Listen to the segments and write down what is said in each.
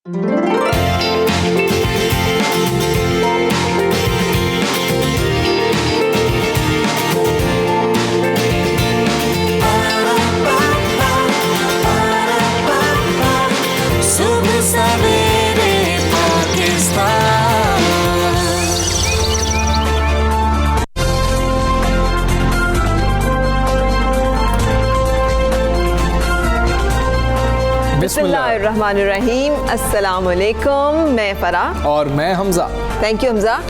बिस्मिल्लाहिर्रहमानिर्रहीम। अस्सलाम वालेकुम। मैं फ़राह और मैं हमज़ा। Thank you Hamza.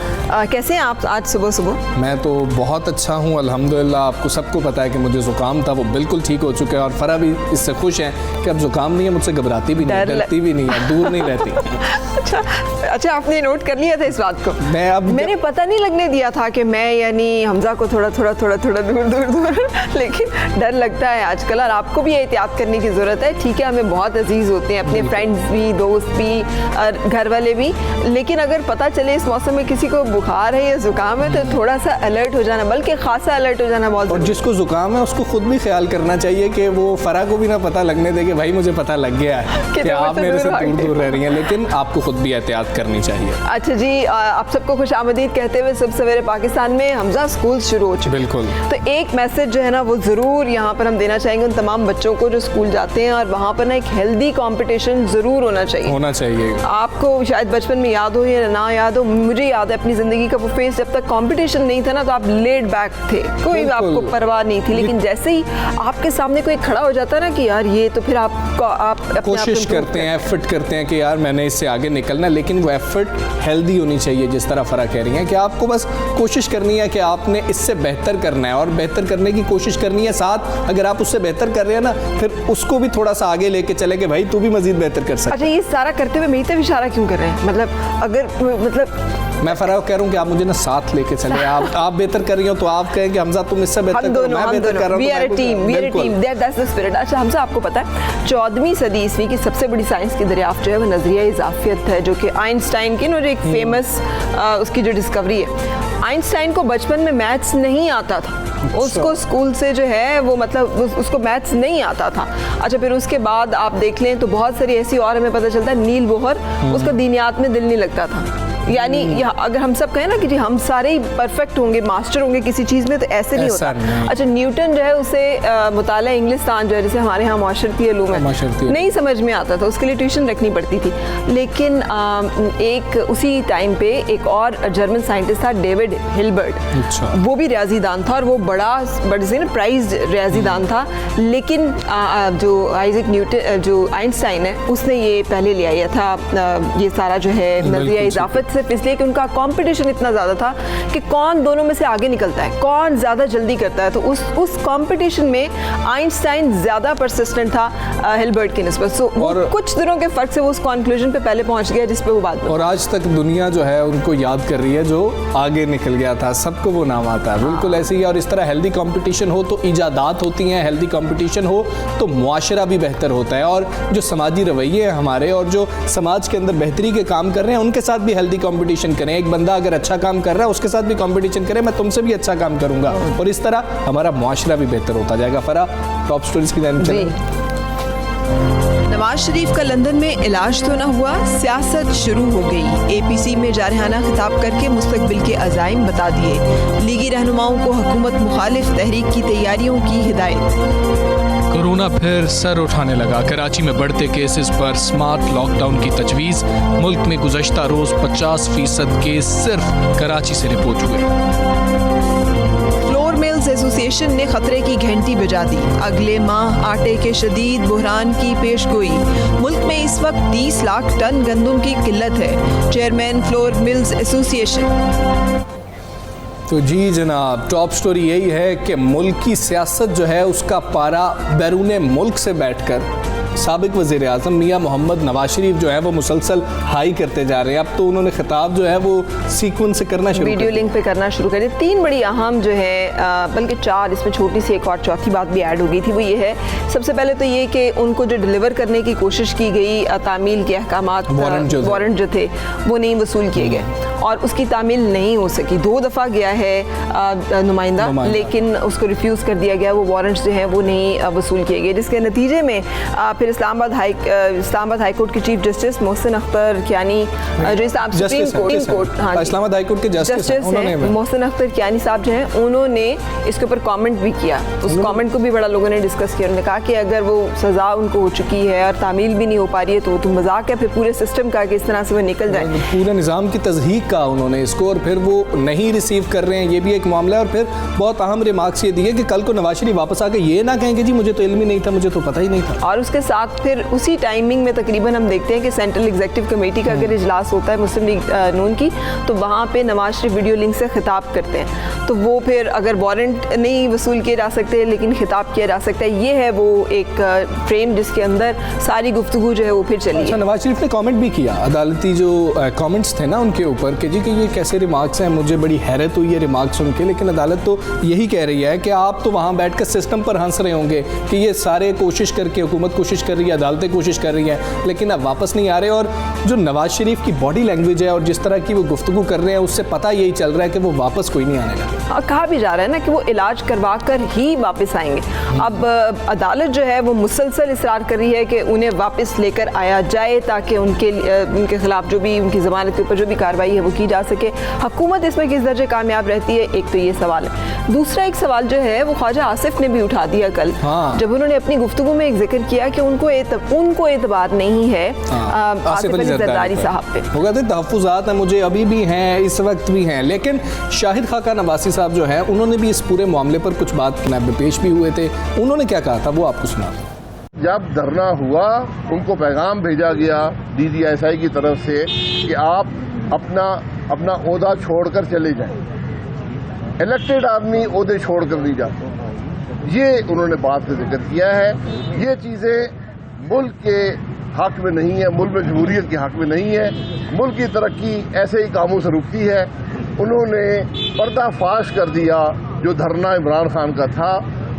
कैसे हैं आप आज सुबह सुबह? मैं तो बहुत अच्छा हूँ अल्हम्दुलिल्लाह। आपको सबको पता है कि मुझे ज़ुकाम था, वो बिल्कुल ठीक हो चुका है और फ़राह भी इससे खुश हैं कि अब ज़ुकाम नहीं है, मुझसे घबराती भी नहीं, डरती भी नहीं है, दूर नहीं रहती। अच्छा आपने नोट कर लिया था इस बात को? मैंने पता नहीं लगने दिया था कि मैं यानी हमज़ा को थोड़ा दूर लेकिन डर लगता है आजकल और आपको भी एहतियात करने की ज़रूरत है। ठीक है, हमें बहुत अजीज़ होते हैं अपने फ्रेंड्स भी, दोस्त भी और घर वाले भी, लेकिन अगर पता चले इस मौसम में किसी को बुखार है या ज़ुकाम है तो थोड़ा सा अलर्ट हो जाना, बल्कि खासा अलर्ट हो जाना बहुत। और जिसको ज़ुकाम है उसको खुद भी ख्याल करना चाहिए कि वो फ़राह को भी ना पता लगने दे कि भाई मुझे पता लग गया है कि आप मेरे से दूर रह रही हैं, लेकिन आपको खुद भी एहतियात करनी चाहिए। अच्छा जी, आप सबको खुश आमदीद कहते हुए सब सवेरे पाकिस्तान में हमज़ा स्कूल शुरू हो चुके। बिल्कुल। तो एक मैसेज जो है ना वो ज़रूर यहाँ पर हम देना चाहेंगे उन तमाम बच्चों को जो स्कूल जाते हैं, और वहाँ पर ना एक हेल्दी कंपटीशन ज़रूर होना चाहिए। आपको शायद बचपन में याद हो या ना याद हो, मुझे याद है अपनी ज़िंदगी का वो फेस, जब तक कंपटीशन नहीं था ना तो आप लेड बैक थे, कोई आपको परवाह नहीं थी, लेकिन जैसे ही आपके सामने कोई खड़ा हो जाता ना कि यार ये, तो फिर आप कोशिश करते हैं, एफर्ट करते हैं कि यार मैंने इससे आगे निकलना है, लेकिन वो एफर्ट हेल्दी होनी चाहिए। जिस तरह फ़राह कह रही हैं कि आपको बस कोशिश करनी है कि आपने इससे बेहतर करना है और बेहतर करने की कोशिश करनी है। साथ अगर आप उससे बेहतर कर रहे हैं ना, फिर उसको भी थोड़ा सा आगे लेके चले कि भाई तू भी मजीद बेहतर कर सकता है। अच्छा, ये सारा करते हुए मेरी तरफ इशारा क्यों कर रहे हैं? मैं फ़राह कह रहा हूँ कि आप मुझे ना साथ लेके चले। आप बेहतर कर रही हो तो आप कहें कि हमज़ा तुम इससे बेहतर करो, मैं बेहतर कर रहा हूँ। We are a team, that's the spirit। अच्छा हमज़ा, आपको पता है 14वीं सदी ईस्वी की सबसे बड़ी साइंस की दरियाफ्त जो है वो नज़रिया इज़ाफ़ियत है, जो कि आइंस्टाइन की एक फेमस उसकी जो डिस्कवरी है। आइंस्टाइन को बचपन में मैथ्स नहीं आता था। उसको स्कूल से जो है वो मतलब उसको मैथ्स नहीं आता था। अच्छा, फिर उसके बाद आप देख लें तो बहुत सारी ऐसी और हमें पता चलता है, नील बोहर, उसका दीनियात में दिल नहीं लगता था। यानी अगर हम सब कहें ना कि जी हम सारे ही परफेक्ट होंगे, मास्टर होंगे किसी चीज़ में, तो ऐसे नहीं होता। अच्छा, न्यूटन जो है उसे मुताला इंग्लिस्तान जो है, जैसे हमारे यहाँ माशरती उलूम है, नहीं समझ में आता था, उसके लिए ट्यूशन रखनी पड़ती थी। लेकिन एक उसी टाइम पे एक और जर्मन साइंटिस्ट था, डेविड हिल्बर्ट। वो भी रियाजीदान था और वो बड़ा प्राइज रियाजीदान था, लेकिन जो आइजैक न्यूटन, जो आइंस्टाइन है, उसने ये पहले ले आया था ये सारा जो है नज़रिया इज़ाफ़त, सिर्फ इसलिए कि उनका कंपटीशन इतना ज़्यादा था कि कौन दोनों में से आगे निकलता है, कौन ज़्यादा जल्दी करता है। तो उस कंपटीशन में आइंस्टाइन ज़्यादा परसिस्टेंट था हिल्बर्ट की निस्बत। और कुछ दिनों के फ़र्क से वो उस कंक्लूजन पे पहले पहुंच गया जिस पे वो बात। और आज तक दुनिया जो है उनको याद कर रही है जो आगे निकल गया था, सबको वो नाम आता है। बिल्कुल ऐसे ही। और इस तरह हेल्दी कंपटीशन हो तो इजादात होती हैं, हेल्दी कंपटीशन हो तो मुआशरा भी बेहतर होता है, और जो समाजी रवैये हैं हमारे और जो समाज के अंदर बेहतरी के काम कर रहे हैं उनके साथ भी हेल्दी कंपटीशन करें। एक बंदा अगर अच्छा काम कर रहा है उसके साथ भी कंपटीशन करें, मैं तुमसे भी अच्छा काम करूंगा, और इस तरह हमारा मुआशरा भी बेहतर होता जाएगा। फ़राह, टॉप स्टोरीज की जानिब चलें। नवाज शरीफ का लंदन में इलाज तो न हुआ, सियासत शुरू हो गई। APC में जारहाना खिताब करके मुस्तकबिल के अज़ाइम बता दिए। लीगी रहनुमाओं को हुकूमत मुखालिफ तहरीक की तैयारियों की हिदायत। कोरोना फिर सर उठाने लगा। कराची में बढ़ते केसेस पर स्मार्ट लॉकडाउन की तजवीज़। मुल्क में गुज़श्ता रोज़ 50% केस सिर्फ कराची से रिपोर्ट हुए। फ्लोर मिल्स एसोसिएशन ने खतरे की घंटी बजा दी। अगले माह आटे के शदीद बुहरान की पेशगोई। मुल्क में इस वक्त 30 लाख टन गंदम की किल्लत है। Chairman flour mills association. तो जी जनाब, टॉप स्टोरी यही है कि मुल्क की सियासत जो है उसका पारा बैरून मुल्क से बैठकर साबिक वज़ीर आज़म मियाँ मोहम्मद नवाज शरीफ जो है वो मुसलसल हाई करते जा रहे हैं। अब तो उन्होंने खिताब जो है वो सीक्वेंस से करना शुरू, वीडियो लिंक पे करना शुरू कर दिया। 3 बड़ी अहम जो है, बल्कि 4, इसमें छोटी सी एक और चौथी बात भी ऐड हो गई थी। वो ये है, सबसे पहले तो ये कि उनको जो डिलीवर करने की कोशिश की गई तामील के अहकामात, वारंट जो थे वो नहीं वसूल किए गए और उसकी तामील नहीं हो सकी। 2 दफ़ा गया है नुमाइंदा, लेकिन उसको रिफ्यूज़ कर दिया गया। वो वारंट्स जो हैं वो नहीं वसूल किए गए, जिसके नतीजे में फिर इस्लामाबाद हाई कोर्ट के चीफ जस्टिस मोहसिन अख्तर कियानी, जो सुप्रीम कोर्ट, हाँ, इस्लामाबाद हाई कोर्ट के जस्टिस हैं मोहसिन अख्तर कियानी साहब जो हैं, उन्होंने इसके ऊपर कमेंट भी किया। उस कमेंट को भी बड़ा लोगों ने डिस्कस किया। उन्होंने कहा कि अगर वो सज़ा उनको हो चुकी है और तामील भी नहीं हो पा रही है तो मजाक है फिर पूरे सिस्टम का कि इस तरह से वो निकल जाए। पूरे निज़ाम की तज़हीक का उन्होंने इसको, और फिर वो नहीं रिसीव कर रहे हैं, ये भी एक मामला है। और फिर बहुत अहम रिमार्क्स ये दिए कि कल को नवाज शरीफ वापस आके ये ना कहेंगे जी मुझे तो इल्म ही नहीं था, मुझे तो पता ही नहीं था। और उसके साथ फिर उसी टाइमिंग में तकरीबन हम देखते हैं कि सेंट्रल एग्जीक्यूटिव कमेटी का अगर इजलास होता है मुस्लिम लीग नून की, तो वहाँ पे नवाज शरीफ वीडियो लिंक से खिताब करते हैं। तो वो फिर अगर वारंट नहीं वसूल किए जा सकते लेकिन खिताब किया जा सकता है, ये है वो एक फ्रेम जिसके अंदर सारी गुफ्तगू जो है वो फिर चली। अच्छा, नवाज शरीफ ने कमेंट भी किया, अदालती जो कमेंट्स थे ना उनके ऊपर कि जी कि ये कैसे रिमार्क्स हैं, मुझे बड़ी हैरत हुई है रिमार्क्स सुन के। लेकिन अदालत तो यही कह रही है कि आप तो वहाँ बैठ कर सिस्टम पर हंस रहे होंगे कि ये सारे कोशिश करके, हुकूमत कोशिश कर रही है, अदालतें कोशिश कर रही हैं, लेकिन अब वापस नहीं आ रहे। और जो नवाज शरीफ की बॉडी लैंग्वेज है और जिस तरह की वो गुफ्तगू कर रहे हैं, उससे पता यही चल रहा है कि वो वापस कोई नहीं आने लगा। कहा भी जा रहा है ना कि वो इलाज करवा कर ही वापस आएंगे। अब अदालत जो है वो मुसलसल इसरार कर रही है कि उन्हें वापस लेकर आया जाए ताकि उनके खिलाफ जो भी उनकी ज़मानत के ऊपर जो भी कार्रवाई है वो की जा सके। हुकूमत इसमें किस दर्जे कामयाब रहती है, एक तो ये सवाल है। दूसरा एक सवाल जो है वो ख्वाजा आसिफ ने भी उठा दिया कल, जब उन्होंने अपनी गुफ्तगू में एक जिक्र किया कि उनको एतबार नहीं है आसिफ अली जरदारी साहब पे। वो कहते तहफ़्फ़ुज़ात हैं मुझे अभी भी हैं, इस वक्त भी हैं। लेकिन शाहिद खाकान अब्बासी साहब जो है उन्होंने भी इस पूरे मामले पर कुछ बात में पेश भी हुए थे। उन्होंने क्या कहा था वो आपको सुना। जब धरना हुआ उनको पैगाम भेजा गया DGSI की तरफ से कि आप अपना ओहदा छोड़कर चले जाएं। इलेक्टेड आदमी ओहदे छोड़कर नहीं जाते। ये उन्होंने बात का जिक्र किया है। ये चीज़ें मुल्क के हक में नहीं है, मुल्क में जमहूरियत के हक में नहीं है। मुल्क की तरक्की ऐसे ही कामों से रुकती है। उन्होंने पर्दाफाश कर दिया, जो धरना इमरान खान का था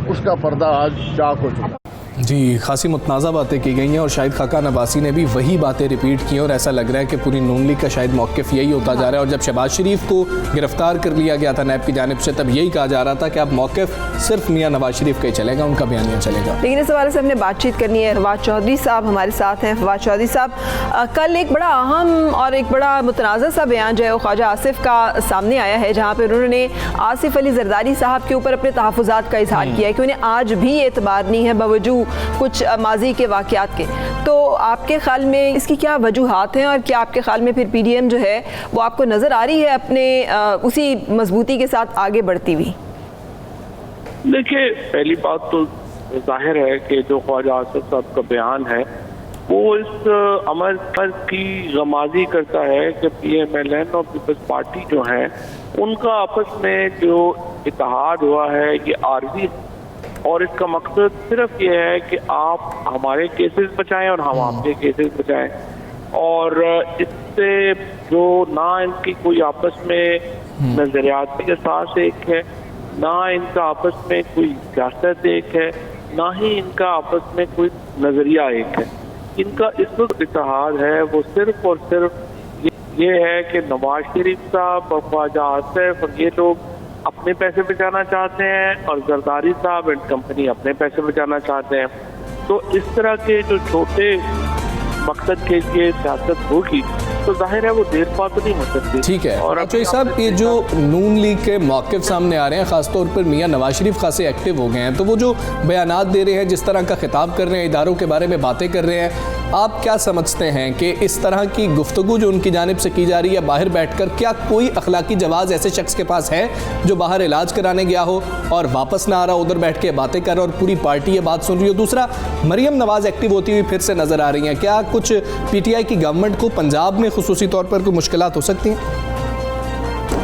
उसका पर्दा आज चाक हो चुका। जी, खासी मुतनाज़ा बातें की गई हैं और शाहिद खाकान अब्बासी ने भी वही बातें रिपीट की और ऐसा लग रहा है कि पूरी नून लीग का शायद मौक़िफ़ यही होता जा रहा है। और जब शहबाज शरीफ को गिरफ्तार कर लिया गया था नैब की जानिब से, तब यही कहा जा रहा था कि अब मौक़िफ़ सिर्फ मियाँ नवाज शरीफ का ही चलेगा, उनका बयानिया चलेगा। लेकिन इस हवाले से हमने बातचीत करनी है। फवाद चौधरी साहब हमारे साथ हैं। फवाद चौधरी साहब, कल एक बड़ा अहम और एक बड़ा मुतनाज़ा सा बयान जो है वो ख्वाजा आसिफ का सामने आया है, जहाँ पर उन्होंने आसिफ अली जरदारी साहब के ऊपर अपने तहफ़्फ़ुज़ात का इज़हार किया है कि उन्हें आज भी एतबार नहीं है बावजूद कुछ माजी के वाक़यात के। तो आपके ख्याल में इसकी क्या वजूहात हैं और क्या आपके ख्याल में फिर PDM जो है वो आपको नज़र आ रही है अपने उसी मजबूती के साथ आगे बढ़ती हुई? देखिए, पहली बात तो जाहिर है कि जो ख्वाजा आसिफ साहब का बयान है वो इस अमल की गमाजी करता है कि PMLN और पीपल्स पार्टी जो है उनका आपस में जो इत्तेहाद हुआ है ये आर्जी, और इसका मकसद सिर्फ ये है कि आप हमारे केसेस बचाएं और हम आपके केसेस बचाएं। और इससे जो ना इनकी कोई आपस में नजरियाती असास एक है, ना इनका आपस में कोई सियासत एक है, ना ही इनका आपस में कोई नजरिया एक है। इनका इस वक्त इत्तेहाद है वो सिर्फ और सिर्फ ये है कि नवाज शरीफ साहब और ख्वाजा आसिफ और ये लोग अपने पैसे बचाना चाहते हैं और जरदारी साहब एंड कंपनी अपने पैसे बचाना चाहते हैं। तो इस तरह के जो छोटे मकसद के लिए सियासत होगी तो जाहिर है वो देर पा तो नहीं हो सकती। ठीक है। और अच्छा साहब, ये जो नून लीग के मौक़िफ़ सामने आ रहे हैं, ख़ासतौर पर मियाँ नवाज शरीफ खासे एक्टिव हो गए हैं, तो वो जो बयानात दे रहे हैं, जिस तरह का खिताब कर रहे हैं, इदारों के बारे में बातें कर रहे हैं, आप क्या समझते हैं कि इस तरह की गुफ्तगू जो उनकी जानिब से की जा रही है बाहर बैठकर, क्या कोई अखलाकी जवाज़ ऐसे शख्स के पास है जो बाहर इलाज कराने गया हो और वापस ना आ रहा, उधर बैठ के बातें कर रहा और पूरी पार्टी ये बात सुन रही हो? दूसरा, मरियम नवाज़ एक्टिव होती हुई फिर से नज़र आ रही हैं, क्या कुछ PTI की गवर्नमेंट को पंजाब में खुसूसी तौर पर कोई मुश्किलात हो सकती हैं?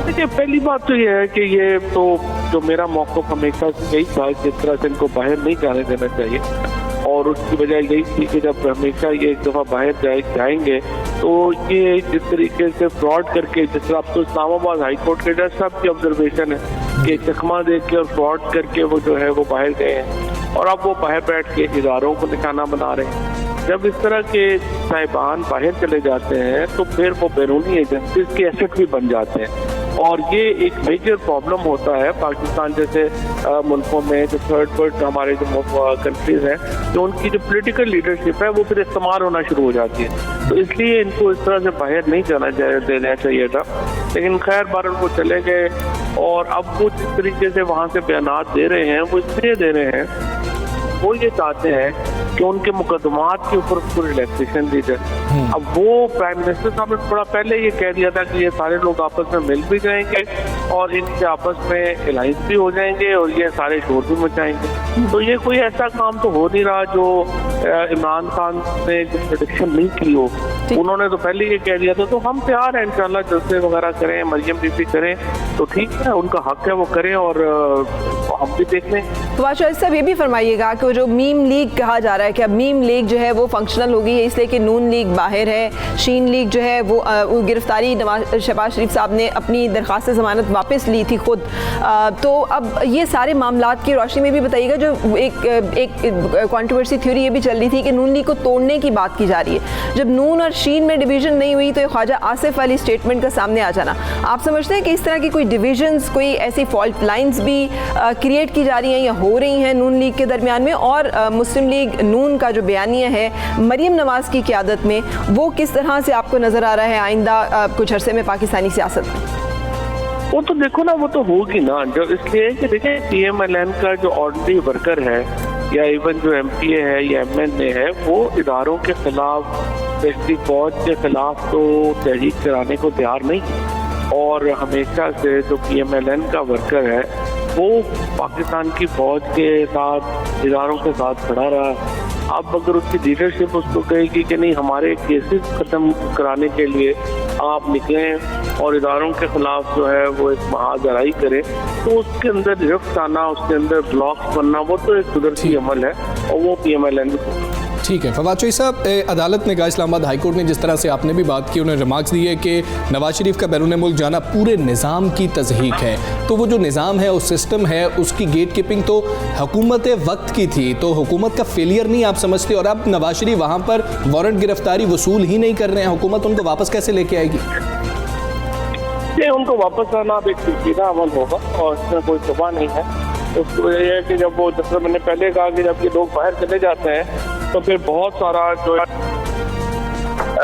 देखिए, पहली बात तो ये है कि ये तो जो मेरा मौक़िफ़ हमेशा से यही था, जिस तरह से इनको बाहर नहीं जाने देना चाहिए, और उसकी वजह यही थी कि जब हमेशा ये एक दफ़ा बाहर जाएंगे तो ये जिस तरीके से फ्रॉड करके, जिस तरह अब तो इस्लामाबाद हाई कोर्ट के जज साहब की ऑब्जर्वेशन है कि चकमा दे के और फ्रॉड करके वो जो है वो बाहर गए हैं और अब वो बाहर बैठ के इदारों को निशाना बना रहे हैं। जब इस तरह के साहिबान बाहर चले जाते हैं तो फिर वो बैरूनी एजेंसीज के एसेट भी बन जाते हैं। और ये एक मेजर प्रॉब्लम होता है पाकिस्तान जैसे मुल्कों में, जो थर्ड वर्ल्ड हमारे जो कंट्रीज हैं, जो उनकी जो पॉलिटिकल लीडरशिप है वो फिर इस्तेमाल होना शुरू हो जाती है। तो इसलिए इनको इस तरह से बाहर नहीं जाना देना चाहिए था, लेकिन खैर बार उनको चले गए। और अब वो जिस तरीके से वहाँ से बयानात दे रहे हैं वो इसलिए दे रहे हैं, वो ये चाहते हैं कि उनके मुकदमात के ऊपर उसको रिलैक्सेशन दी जाए। अब वो प्राइम मिनिस्टर साहब ने थोड़ा पहले ये कह दिया था कि ये सारे लोग आपस में मिल भी जाएंगे और इनके आपस में अलायंस भी हो जाएंगे और ये सारे शोर भी मचाएंगे। तो ये कोई ऐसा काम तो हो नहीं रहा जो इमरान खान ने जो प्रेडिक्शन नहीं की हो। उन्होंने तो पहले ये कह दिया था। तो हम तैयार हैं इंशाल्लाह, जलसे वगैरह करें, मरियम बीबी करें तो ठीक है, उनका हक है वो करें और हम भी देख लें। तो बादशाह साहब ये भी फरमाइएगा कि जो मीम लीग कहा जा रहा है कि अब मीम लीग जो है वो फंक्शनल हो गई है, इसलिए कि नून लीग बाहर है, शीन लीग जो है वो गिरफ्तारी शहबाज शरीफ साहब ने अपनी दरख्वास्त ज़मानत वापस ली थी खुद। तो अब ये सारे मामलात की रोशनी में भी बताइएगा, जो एक कंट्रोवर्सी थ्योरी ये भी चल रही थी कि नून लीग को तोड़ने की बात की जा रही है। जब नून और शीन में डिवीजन नहीं हुई तो ये ख्वाजा आसिफ वाली स्टेटमेंट का सामने आ जाना, आप समझते हैं कि इस तरह की कोई डिविजन्स, कोई ऐसी फॉल्ट लाइंस भी क्रिएट की जा रही हैं या हो रही हैं नून लीग के दरमियान में? और मुस्लिम लीग नून का जो बयानिया है मरियम नवाज की क़यादत में, वो किस तरह से आपको नज़र आ रहा है आइंदा कुछ अरसे में पाकिस्तानी सियासत में? वो तो देखो ना, वो तो होगी ना, जो इसलिए कि देखें PMLN का जो ऑर्डिनरी वर्कर है या इवन जो MPA है या MNA है, वो इदारों के खिलाफ, स्पेशली फौज के खिलाफ तो तहरीक कराने को तैयार नहीं। और हमेशा से जो PMLN का वर्कर है वो पाकिस्तान की फौज के साथ, इदारों के साथ खड़ा रहा। अब अगर उसकी लीडरशिप उसको कहेगी कि नहीं, हमारे केसेस ख़त्म कराने के लिए आप निकलें और इदारों के खिलाफ जो है वो एक महाजराई करें, तो उसके अंदर रिफ्ट आना, उसके अंदर ब्लॉक्स बनना, वो तो एक कुदरती अमल है और वो PMLN ठीक है। फवाद चौधरी साहब, अदालत ने कहा, इस्लामाबाद हाई कोर्ट ने, जिस तरह से आपने भी बात की, उन्होंने रिमार्क्स दिए कि नवाज शरीफ का बैरून मुल्क जाना पूरे निज़ाम की तज़हीक है। तो वो जो निज़ाम है, उस सिस्टम है, उसकी गेट कीपिंग तो हुकूमत वक्त की थी, तो हुकूमत का फेलियर नहीं आप समझते? और अब नवाज शरीफ वहाँ पर वारंट गिरफ्तारी वसूल ही नहीं कर रहे हैं, हुकूमत उनको वापस कैसे लेके आएगी? ये उनको वापस आना अब एक सीधा अमल होगा और इसमें कोई सुबह नहीं है। उसको ये है कि जब वो, जैसे मैंने पहले कहा कि जब ये लोग बाहर चले जाते हैं तो फिर बहुत सारा जो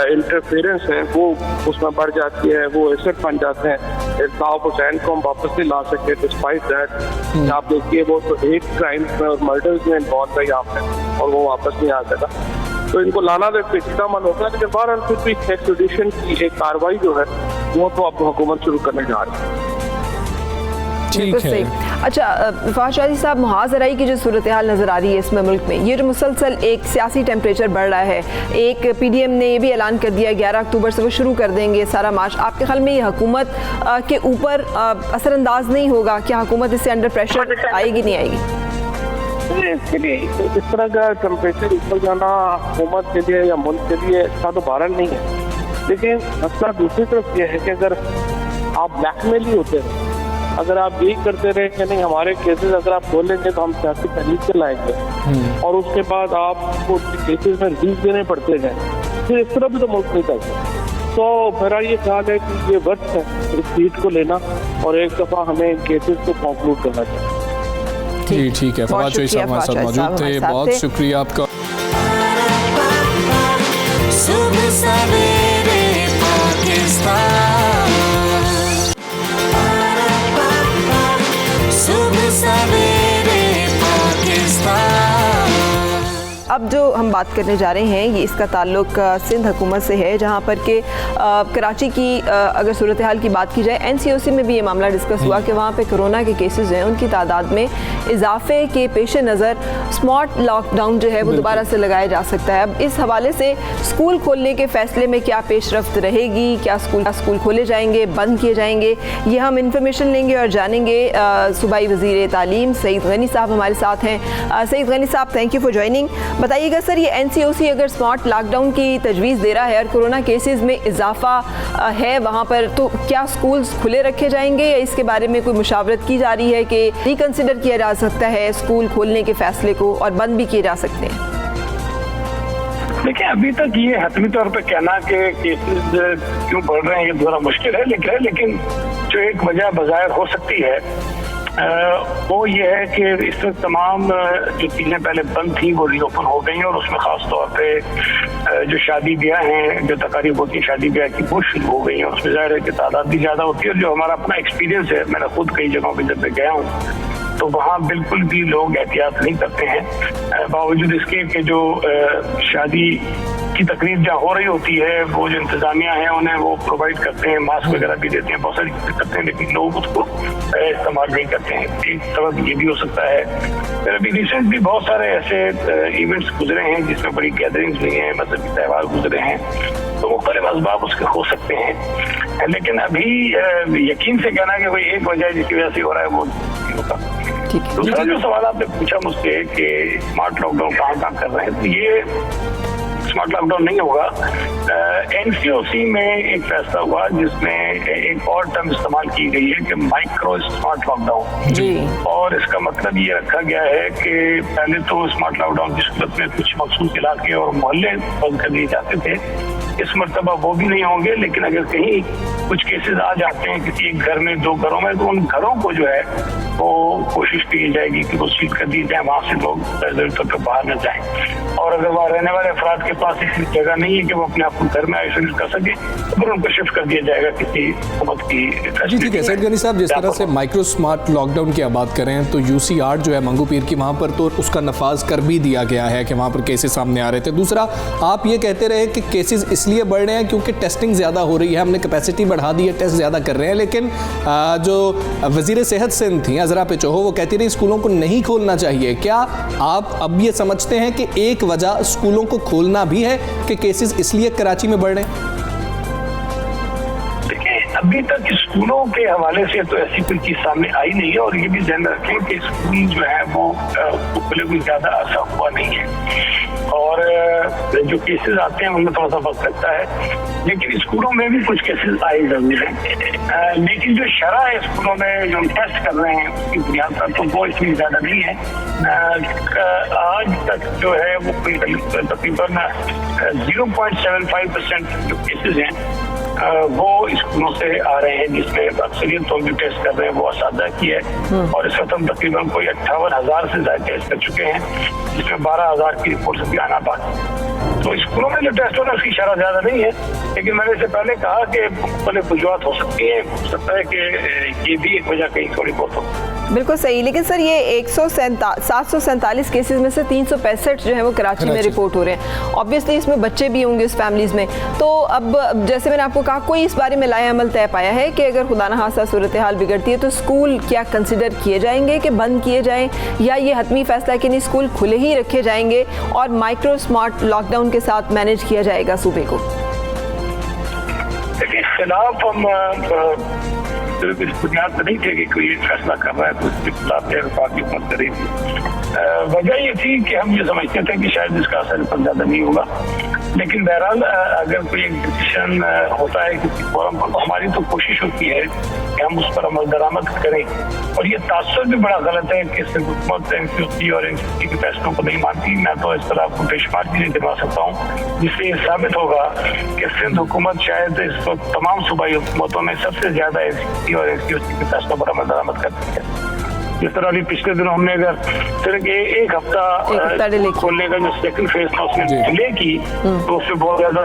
इंटरफेरेंस है वो उसमें बढ़ जाती है, वो एसेट बन जाते हैं। इल्ताफ हुसैन को हम वापस नहीं ला सकते डिस्पाइट दैट। आप देखिए वो तो एक क्राइम्स में और मर्डर्स में इन्वॉल्व है यहाँ पे और वो वापस नहीं आ सका। तो इनको लाना तो पिछड़ा मन होता है, लेकिन बहरहाल फिर भी एक्सट्रेडिशन की एक कार्रवाई जो है वो तो अब हुकूमत शुरू करने जा रही है। ठीक है। अच्छा फवाद चौधरी साहब, मुहाजराई की जो सूरत हाल नज़र आ रही है इसमें मुल्क में, ये जो मुसलसल एक सियासी टेम्परेचर बढ़ रहा है, एक PDM ने ये भी ऐलान कर दिया 11 अक्टूबर से वो शुरू कर देंगे सारा मार्च, आपके ख्याल में ये हुकूमत के ऊपर असरअंदाज नहीं होगा? क्या हुकूमत इससे अंडर प्रेशर आएगी, नहीं आएगी? इसके लिए इस तरह का टेम्परेचर ऊपर जाना हुकूमत के लिए या मुल्क के लिए इसका तो बहरहाल नहीं है। लेकिन मसला दूसरी तरफ यह है कि अगर आप ब्लैकमेल ही होते रहे, अगर आप यही करते रहे कि नहीं हमारे केसेस अगर आप खोलेंगे तो हम सियासी तहरीक से लाएंगे और उसके बाद आपको केसेस में रिलीज देने पड़ते हैं, फिर इस तरह भी तो मुल्क नहीं करते। तो मेरा ये ख्याल है कि ये वक्त है इस सीट को लेना और एक दफ़ा हमें केसेस को कंक्लूड करना चाहिए। जी ठीक है। फवाद चौधरी साहब हमारे साथ मौजूद थे, बहुत शुक्रिया आपका। सुबह सवेरे पाकिस्तान, सुबह सवेरे पाकिस्तान। अब जो हम बात करने जा रहे हैं ये इसका ताल्लुक सिंध हुकूमत से है, जहाँ पर कि कराची की अगर सूरत हाल की बात की जाए, NCOC में भी ये मामला डिस्कस हुआ कि वहाँ पे कोरोना के केसेस हैं उनकी तादाद में इजाफे के पेश नज़र स्मार्ट लॉकडाउन जो है वो दोबारा से लगाया जा सकता है। अब इस हवाले से स्कूल खोलने के फैसले में क्या पेशरफ्त रहेगी, क्या स्कूल खोले जाएंगे, बंद किए जाएंगे, ये हम इंफॉर्मेशन लेंगे और जानेंगे। सूबाई वज़ीर तालीम सईद गनी साहब हमारे साथ हैं। सईद गनी साहब, थैंक यू फॉर ज्वाइनिंग। बताइएगा सर, ये NCOC अगर स्मार्ट लॉकडाउन की तजवीज़ दे रहा है और कोरोना केसेस में इजाफा है वहाँ पर, तो क्या स्कूल्स खुले रखे जाएंगे या इसके बारे में कोई मुशावरत की जा रही है कि रिकन्सिडर किया जा सकता है स्कूल खोलने के फैसले को और बंद भी किए जा सकते हैं? देखिए, अभी तक ये हतमी तौर पर कहना कि केसेस क्यों बढ़ रहे हैं ये थोड़ा मुश्किल है, लेकिन जो एक वजह बाज़ाहिर हो सकती है वो ये है कि इस वक्त तमाम जो चीज़ें पहले बंद थी वो रीओपन हो गई हैं, और उसमें ख़ास तौर पे जो शादी ब्याह हैं, जो तकारीब होती है शादी ब्याह की, वो शुरू हो गई हैं। उसमें ज़ाहिर है कि तादाद भी ज़्यादा होती है, और जो हमारा अपना एक्सपीरियंस है, मैंने खुद कई जगहों पर जब मैं गया हूँ तो वहाँ बिल्कुल भी लोग एहतियात नहीं करते हैं, बावजूद इसके कि जो शादी की तकरीब जहाँ हो रही होती है वो जो इंतजामिया है उन्हें वो प्रोवाइड करते हैं, मास्क वगैरह भी देते हैं, बहुत सारी चीज़ें करते हैं, लेकिन लोग उसको इस्तेमाल नहीं करते हैं। एक सबब ये भी हो सकता है। फिर अभी रिसेंटली बहुत सारे ऐसे इवेंट्स गुजरे हैं जिसमें बड़ी गैदरिंग्स हुई हैं, मजहबी त्यौहार गुजरे हैं, तो मुख्तलिफ असबाब उसके हो सकते हैं, लेकिन अभी यकीन से कहना कि कोई एक वजह जिसकी वजह से हो रहा है वो नहीं होता। दूसरा जो सवाल आपने पूछा मुझसे कि स्मार्ट लॉकडाउन कहाँ कर रहे हैं, तो ये स्मार्ट लॉकडाउन नहीं होगा। एनसीओसी में एक फैसला हुआ जिसमें एक और टर्म इस्तेमाल की गई है कि माइक्रो स्मार्ट लॉकडाउन, और इसका मतलब ये रखा गया है कि पहले तो स्मार्ट लॉकडाउन की सूरत में कुछ मखसूस इलाके और मोहल्ले बंद कर दिए जाते थे, इस मरतबा वो भी नहीं होंगे, लेकिन अगर कहीं कुछ केसेस आ जाते हैं किसी एक घर में, दो घरों में, तो उन घरों को जो है वो कोशिश की जाएगी कि वो सील कर दी जाए, वहाँ से लोग ज़रूरी तौर पर बाहर न जाएं, और अगर वहाँ रहने वाले अफराद के पास ऐसी जगह नहीं है कि वो अपने आप को घर में आइसोलेट कर सके तो फिर उनको शिफ्ट कर दिया जाएगा किसी हुकूमत की। जी ठीक है सैयद गनी साहब, जिस तरह से माइक्रो स्मार्ट लॉकडाउन की आप बात कर रहे हैं, तो UC8 जो है मंगू पीर की, वहाँ पर तो उसका नफाज कर भी दिया गया है कि वहाँ पर केसेस सामने आ रहे थे। दूसरा, आप ये कहते रहे कि केसेस इसलिए बढ़ रहे हैं क्योंकि टेस्टिंग ज़्यादा हो रही है, हमने कैपेसिटी बढ़ा दी है, टेस्ट ज़्यादा कर रहे हैं, लेकिन जो वज़ीर सेहत सिंध थी अजरा पेचोहो, वो कहती रही स्कूलों को नहीं खोलना चाहिए। क्या आप अब ये समझते हैं कि एक वजह स्कूलों को खोलना भी है कि केसेस इसलिए कराची में बढ़ रहे हैं? अभी तक स्कूलों के हवाले से तो ऐसी कोई चीज सामने आई नहीं है, और ये भी ध्यान रखें कि स्कूल जो है वो खुले कोई ज्यादा असर हुआ नहीं है, और जो केसेस आते हैं उनमें थोड़ा सा वक्त लगता है, लेकिन स्कूलों में भी कुछ केसेस आए जरूर हैं, लेकिन जो शरह है स्कूलों में जो हम टेस्ट कर रहे हैं उसकी बुनियाद पर तो वो इतनी ज्यादा नहीं है। आज तक जो है वो तकरीबन 0.75% जो केसेस हैं वो स्कूलों से आ रहे हैं, जिसमें अक्सरियत तो जो टेस्ट कर रहे हैं वो असादा की है, और इस वक्त हम तकरीबन कोई 58,000 से ज्यादा टेस्ट कर चुके हैं, जिसमें 12,000 की रिपोर्ट भी आना बाकी। तो स्कूलों में जो टेस्ट हो रहा है उसकी शरह ज्यादा नहीं है, लेकिन मैंने इससे पहले कहा कि मुख्तलिफ वजूहात हो सकती है, हो सकता है कि ये भी एक वजह कहीं थोड़ी बहुत हो। बिल्कुल सही, लेकिन सर ये 747 केसेस में से 365 जो है वो कराची में रिपोर्ट हो रहे हैं। ऑब्वियसली इसमें बच्चे भी होंगे उस फैमिलीज़ में, तो अब जैसे मैंने आपको कहा, कोई इस बारे में लाया अमल तय पाया है कि अगर खुदा न खास्ता सूरत हाल बिगड़ती है तो स्कूल क्या कंसिडर किए जाएंगे कि बंद किए जाएं, या ये हतमी फैसला कि नहीं स्कूल खुले ही रखे जाएंगे और माइक्रो स्मार्ट लॉकडाउन के साथ मैनेज किया जाएगा सूबे को? देखिए, खिलाफ हम सिर्फ इस बुनियाद पर नहीं थे कि कोई फैसला कर रहा है तो उसके खिलाफ पार्टी मत करेगी। वजह ये थी कि हम ये समझते थे कि शायद इसका असर पर ज्यादा नहीं होगा, लेकिन बहरहाल अगर कोई एक डिसीजन होता है किसी फोरम पर, तो हमारी तो कोशिश होती है कि हम उस पर अमल दरामद करें, और ये तासुर भी बड़ा गलत है कि सिर्फ हुकूमत एनसीओसी और एनसीसी के फैसलों को नहीं मानती। मैं तो इस तरह आपको बेशुमार चीजें दिखा सकता हूँ जिससे ये साबित होगा कि सिंध हुकूमत शायद इस वक्त तमाम सूबाई हुकूमतों में सबसे ज्यादा एनसीसी और एनसीओसी के फैसलों पर अमल दरामद करती है। जिस तरह अभी पिछले दिनों हमने अगर सिर्फ एक हफ्ता खोलने का जो सेकंड फेज था उसमें डिले की, तो उससे बहुत ज्यादा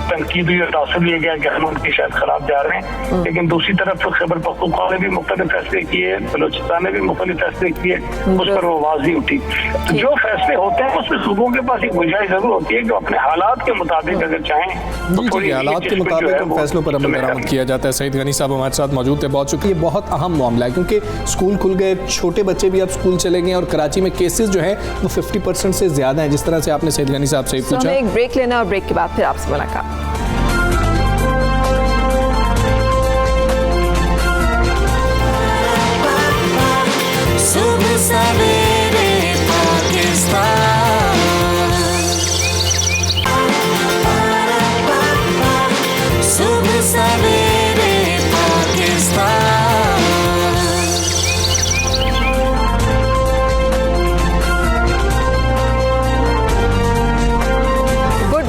तनकीद हुई और तासुर लिया गया कि हम उनके शायद खराब जा रहे हैं, लेकिन दूसरी तरफ तो खैबर पख्तूनख्वा ने भी मुख्तलिफ फैसले किए, बलोचिस्तान ने भी मुख्तलिफ फैसले किए, उस पर वो आवाज नहीं उठी। तो जो फैसले होते हैं उसमें सूबों के पास एक गुंजाइश जरूर होती है कि अपने हालात के मुताबिक अगर चाहें तो थोड़ी हालात के मुताबिक फैसलों पर अमल दरामद किया जाता है। सईद गनी साहब हमारे साथ मौजूद थे, बहुत शुक्रिया। बहुत अहम मामला है क्योंकि स्कूल खुल गए, छोटे बच्चे भी अब स्कूल चले गए, और कराची में केसेस जो हैं वो 50% से ज्यादा हैं, जिस तरह से आपने सईद गनी साहब से पूछा। एक ब्रेक लेना और ब्रेक के बाद फिर आपसे मुलाकात।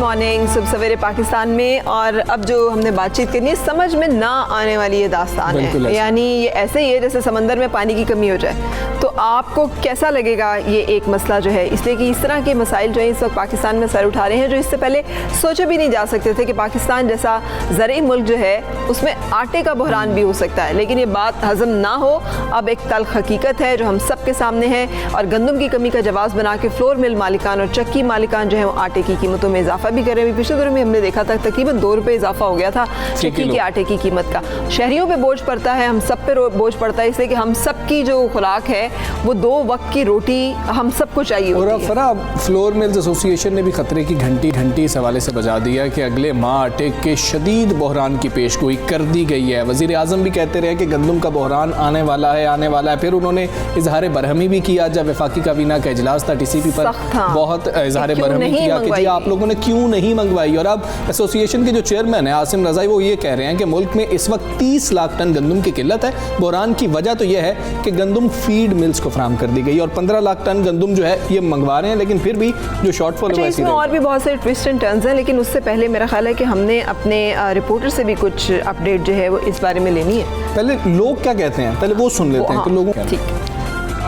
मॉर्निंग, सुबह सवेरे पाकिस्तान में। और अब जो हमने बातचीत करनी है, समझ में ना आने वाली ये दास्तान है, यानी ये ऐसे ही है जैसे समंदर में पानी की कमी हो जाए। तो आपको कैसा लगेगा ये एक मसला जो है, इसलिए कि इस तरह के मसाइल जो है इस वक्त पाकिस्तान में सर उठा रहे हैं, जो इससे पहले सोचे भी नहीं जा सकते थे कि पाकिस्तान जैसा ज़रई मुल्क जो है उसमें आटे का बहरान भी हो सकता है। लेकिन ये बात हजम ना हो, अब एक तल्ख हकीकत है जो हम सब के सामने है। और गंदम की कमी का जवाब बना के फ्लोर मिल मालिकान और चक्की मालिकान जो है वो आटे की कीमतों में इजाफा भी कर रहे हैं। पिछले दौर में हमने देखा था तकरीबन 2 रुपये इजाफा हो गया था चक्की के आटे की कीमत का। शहरियों पे बोझ पड़ता है, हम सब पे बोझ पड़ता है, इसलिए कि हम सब की जो खुराक है वो 2 वक्त की रोटी हम सबको चाहिए और होती है। फरा फ्लोर मिल्स एसोसिएशन ने भी खतरे की घंटी इस हवाले से बजा दिया कि अगले माह आटे के शदीद बहरान की पेशगोई कर दी गई है। वज़ीर आज़म भी कहते रहे कि गंदम का बहरान आने वाला है। फिर उन्होंने इजहार बरहमी भी किया जब वफाकी काबीना का इजलास था, टीसीपी पर बहुत इजहार बरहमी किया कि जी आप लोगों ने क्यों नहीं मंगवाई। और अब एसोसिएशन के जो चेयरमैन है आसिम रज़ाई, वो ये कह रहे हैं कि मुल्क में इस वक्त 30 लाख टन गंदम की किल्लत है। बहरान की वजह तो यह है कि गंदम फीड मिल्स को फराहम कर दी गई और 15 लाख टन गंदम जो है ये मंगवा रहे हैं, लेकिन फिर भी जो शॉर्टफॉल है इसमें और भी बहुत सारे ट्विस्ट एंड टर्न्स हैं। लेकिन उससे पहले मेरा ख्याल है कि हमने अपने रिपोर्टर से भी कुछ अपडेट जो है वो इस बारे में लेनी है। पहले लोग क्या कहते हैं, पहले वो सुन लेते हैं कि लोगों ठीक।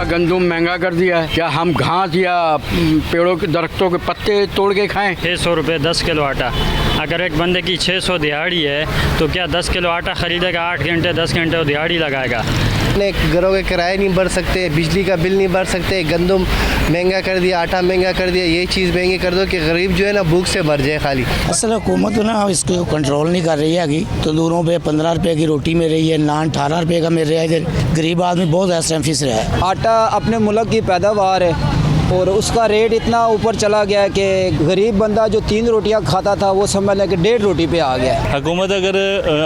गंदम महंगा कर दिया है, क्या हम घास या पेड़ों के दरख्तों के पत्ते तोड़ के खाएं? 600 रुपये 10 किलो आटा। अगर एक बंदे की 600 दिहाड़ी है तो क्या 10 किलो आटा ख़रीदेगा? 8 घंटे 10 घंटे वो दिहाड़ी लगाएगा। अपने घरों के किराए नहीं भर सकते, बिजली का बिल नहीं भर सकते, गंदम महंगा कर दिया, आटा महंगा कर दिया, ये चीज़ महंगी कर दो कि गरीब जो है ना भूख से मर जाए खाली। असल हुकूमत ना इसको कंट्रोल नहीं कर रही है कि तंदूरों पे 15 रुपये की रोटी मिल रही है, नान 18 रुपये का मिल रहा है। इधर गरीब आदमी बहुत ऐसा फंस रहा है। आटा अपने मुल्क की पैदावार है और उसका रेट इतना ऊपर चला गया है कि गरीब बंदा जो 3 रोटियां खाता था वो समझ लें कि 1.5 रोटी पे आ गया है। हुकूमत अगर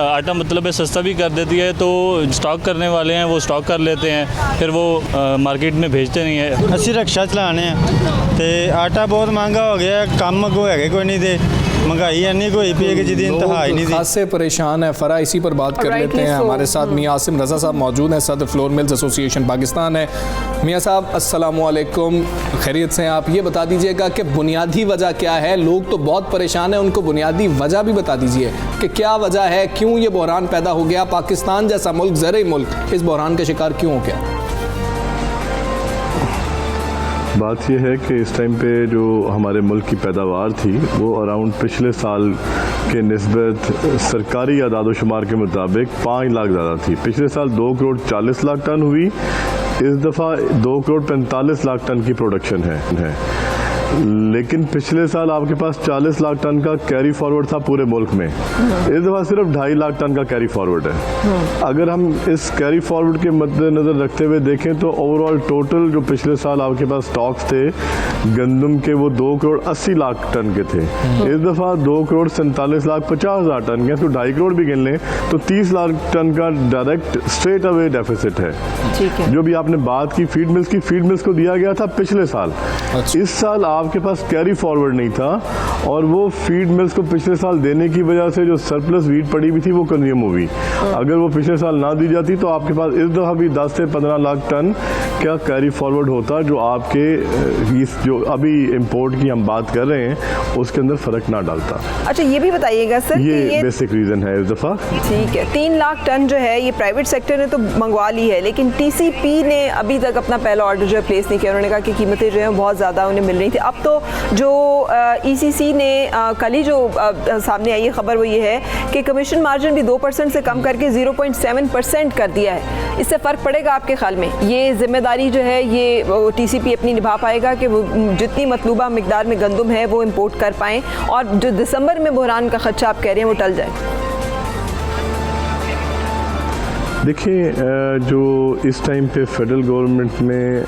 आटा मतलब सस्ता भी कर देती है तो स्टॉक करने वाले हैं वो स्टॉक कर लेते हैं, फिर वो मार्केट में भेजते नहीं है। असी रिक्शा चलाने तो आटा बहुत महंगा हो गया, कम को है कोई नहीं दे, महंगाई इन्नी कोई पी है कि जिदी इंतहा ही नहीं थी। खासे परेशान है। फरा इसी पर बात कर लेते हैं। हमारे साथ मियाँ आसिम रज़ा साहब मौजूद हैं, सदर फ्लोर मिल्स एसोसिएशन पाकिस्तान है। मियाँ साहब अस्सलाम वालेकुम, खैरियत से हैं आप? ये बता दीजिएगा कि बुनियादी वजह क्या है? लोग तो बहुत परेशान हैं, उनको बुनियादी वजह भी बता दीजिए कि क्या वजह है, क्यों ये बहरान पैदा हो गया? पाकिस्तान जैसा मुल्क, ज़रई मुल्क, इस बहरान का शिकार क्यों हो गया? बात यह है कि इस टाइम पे जो हमारे मुल्क की पैदावार थी वो अराउंड पिछले साल के निस्बत सरकारी आदाद शुमार के मुताबिक 5 लाख ज़्यादा थी। पिछले साल 2 करोड़ 40 लाख टन हुई, इस दफ़ा 2 करोड़ 45 लाख टन की प्रोडक्शन है। लेकिन पिछले साल आपके पास 40 लाख टन का कैरी फॉरवर्ड था पूरे मुल्क में, इस दफ़ा सिर्फ 2.5 लाख टन का कैरी फॉरवर्ड है। अगर हम इस कैरी फॉरवर्ड के मद्देनज़र रखते हुए देखें तो ओवरऑल टोटल जो पिछले साल आपके पास स्टॉक्स थे गंदम के वो 2 करोड़ 80 लाख टन के थे, इस दफ़ा 2 करोड़ 47 लाख 50 हज़ार टन के, तो 2.5 करोड़ भी गिन लें तो 30 लाख टन का डायरेक्ट स्ट्रेट अवे डेफिसिट है। जो भी आपने बात की फीड मिल्स को दिया गया था पिछले साल, इस साल आपके पास कैरी फॉरवर्ड नहीं था और वो फीड मिल्स को पिछले साल देने की वजह से जो सरप्लस वीट पड़ी हुई थी वो कंज्यूम हुई। अगर वो पिछले साल ना दी जाती तो आपके पास इस दफ़ा भी 10 से 15 लाख टन क्या कैरी फॉरवर्ड होता, जो आपके इस जो अभी इंपोर्ट की हम बात कर रहे हैं उसके अंदर फ़र्क ना डालता। अच्छा ये भी बताइएगा सर, ये बेसिक रीज़न है इस दफ़ा। ठीक है, 3 लाख टन जो है ये प्राइवेट सेक्टर ने तो मंगवा ली है, लेकिन टीसीपी ने अभी तक अपना पहला ऑर्डर जो है प्लेस नहीं किया। उन्होंने कहा कि कीमतें जो है बहुत ज़्यादा उन्हें मिल रही थी। अब तो जो ईसीसी ने कल ही जो सामने आई है खबर वो ये है कि कमीशन मार्जिन भी 2% से कम करके 0.7% कर दिया है। इससे फ़र्क पड़ेगा आपके ख्याल में? ये जिम्मेदारी जो है ये टीसीपी अपनी निभा पाएगा कि वो जितनी मतलूबा मिकदार में गंदम है वो इम्पोर्ट कर पाएँ और जो दिसंबर में बहरान का खदशा आप कह रहे हैं वो टल जाए? देखिए, जो इस टाइम पे फेडरल गवर्नमेंट में